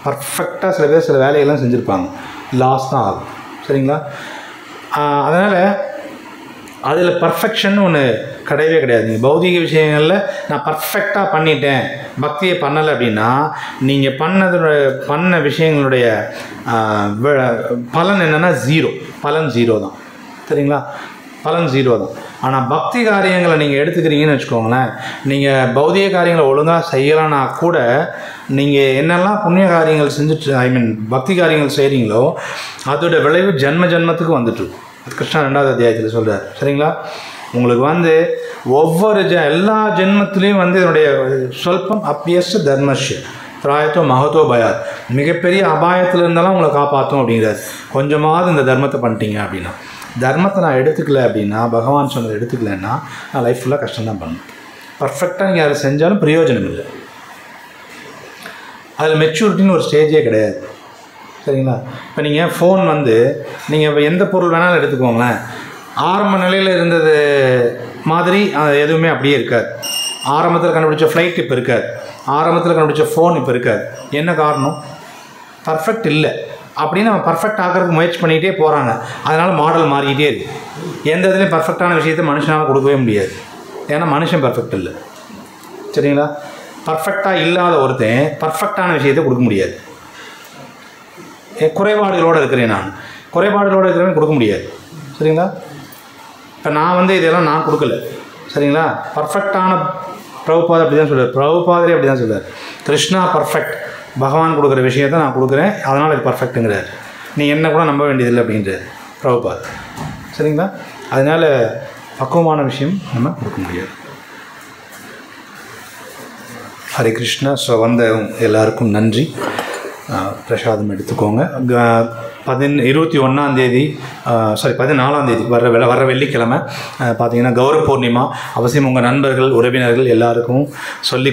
பர்ஃபெக்டாக சில பேர் சில வேலையெல்லாம் செஞ்சுருப்பாங்க, லாஸ் தான் ஆகும். சரிங்களா? அதனால் அதில் பர்ஃபெக்ஷன் ஒன்று கிடையவே கிடையாது. நீங்கள் பௌதீக விஷயங்களில் நான் பர்ஃபெக்டாக பண்ணிட்டேன், பக்தியை பண்ணலை அப்படின்னா நீங்கள் பண்ண விஷயங்களுடைய பலன் என்னென்னா பலன் ஜீரோ தான். சரிங்களா? பலன் ஜீரோ தான். ஆனால் பக்தி காரியங்களை நீங்கள் எடுத்துக்கிறீங்கன்னு வச்சுக்கோங்களேன், நீங்கள் பௌதிக காரியங்களை ஒழுங்காக செய்யலைன்னா கூட நீங்கள் என்னெல்லாம் புண்ணிய காரியங்கள் செஞ்சுட்டு பக்தி காரியங்கள் செய்கிறீங்களோ அதோட விளைவு ஜென்மத்துக்கு வந்துட்டு கிருஷ்ணா 2வது அத்தியாயத்தில் சொல்கிறார். சரிங்களா? உங்களுக்கு வந்து ஒவ்வொரு எல்லா ஜென்மத்திலையும் வந்து இதனுடைய சொல்பம் அப்பியஸ்ட் தர்மஷ்ய பிராயத்தோ மகத்தோ பயாத், மிகப்பெரிய அபாயத்தில் இருந்தாலும் உங்களை காப்பாற்றும் அப்படிங்கிறார். கொஞ்சமாவது இந்த தர்மத்தை பண்ணிட்டீங்க அப்படின்னா, தர்மத்தை நான் எடுத்துக்கல அப்படின்னா, பகவான் சொன்னதை எடுத்துக்கலன்னா நான் லைஃப் ஃபுல்லாக கஷ்டம்தான் பண்ணேன். பர்ஃபெக்டாக நீங்கள் அதை செஞ்சாலும் பிரயோஜனம் இல்லை. அதில் மெச்சூரிட்டின்னு ஒரு ஸ்டேஜே கிடையாது. சரிங்களா? இப்போ நீங்கள் ஃபோன் வந்து நீங்கள் இப்போ எந்த பொருள் வேணாலும் எடுத்துக்கோங்களேன், ஆரம்ப நிலையில் இருந்தது மாதிரி எதுவுமே அப்படியே இருக்காது. ஆரம்பத்தில் கண்டுபிடிச்ச ஃப்ளைட் இப்போ இருக்காது, ஆரம்பத்தில் கண்டுபிடிச்ச ஃபோன் இப்போ இருக்காது. என்ன காரணம்? பர்ஃபெக்ட் இல்லை அப்படின்னு அவன் பர்ஃபெக்ட் ஆகிறதுக்கு முயற்சி பண்ணிகிட்டே போகிறாங்க. அதனால் மாடல் மாறிக்கிட்டே இருக்குது. எந்த இதுலேயும் பர்ஃபெக்டான விஷயத்தை மனுஷனால் கொடுக்கவே முடியாது. ஏன்னா மனுஷன் பர்ஃபெக்ட் இல்லை. சரிங்களா? பர்ஃபெக்டாக இல்லாத ஒருத்தன் பர்ஃபெக்டான விஷயத்தை கொடுக்க முடியாது. குறைபாடுகளோடு இருக்கிறேன், நான் குறைபாடுகளோடு இருக்கிறேன்னு கொடுக்க முடியாது. சரிங்களா? இப்போ நான் வந்து இதெல்லாம் நான் கொடுக்கல. சரிங்களா? பர்ஃபெக்டான பிரபுபாதர் அப்படி தான் சொல்லுவார், பிரபுபாதரே அப்படி தான் சொல்லுவார். கிருஷ்ணா பர்ஃபெக்ட், பகவான் கொடுக்குற விஷயத்தை நான் கொடுக்குறேன், அதனால் இது பர்ஃபெக்ட்டுங்கிறார். நீ என்ன கூட நம்ப வேண்டியதில்லை அப்படின்றார் பிரபுபாதர். சரிங்களா? அதனால் பக்குவமான விஷயம் நம்ம கொடுக்க முடியாது. ஹரே கிருஷ்ணா. ஸோ வந்த எல்லாருக்கும் நன்றி. பிரசாதம் எடுத்துக்கோங்க. 14ஆம் தேதி வர வெள்ளிக்கிழமை பார்த்தீங்கன்னா கௌர பூர்ணிமா. அவசியம் உங்கள் நண்பர்கள் உறவினர்கள் எல்லாருக்கும் சொல்லி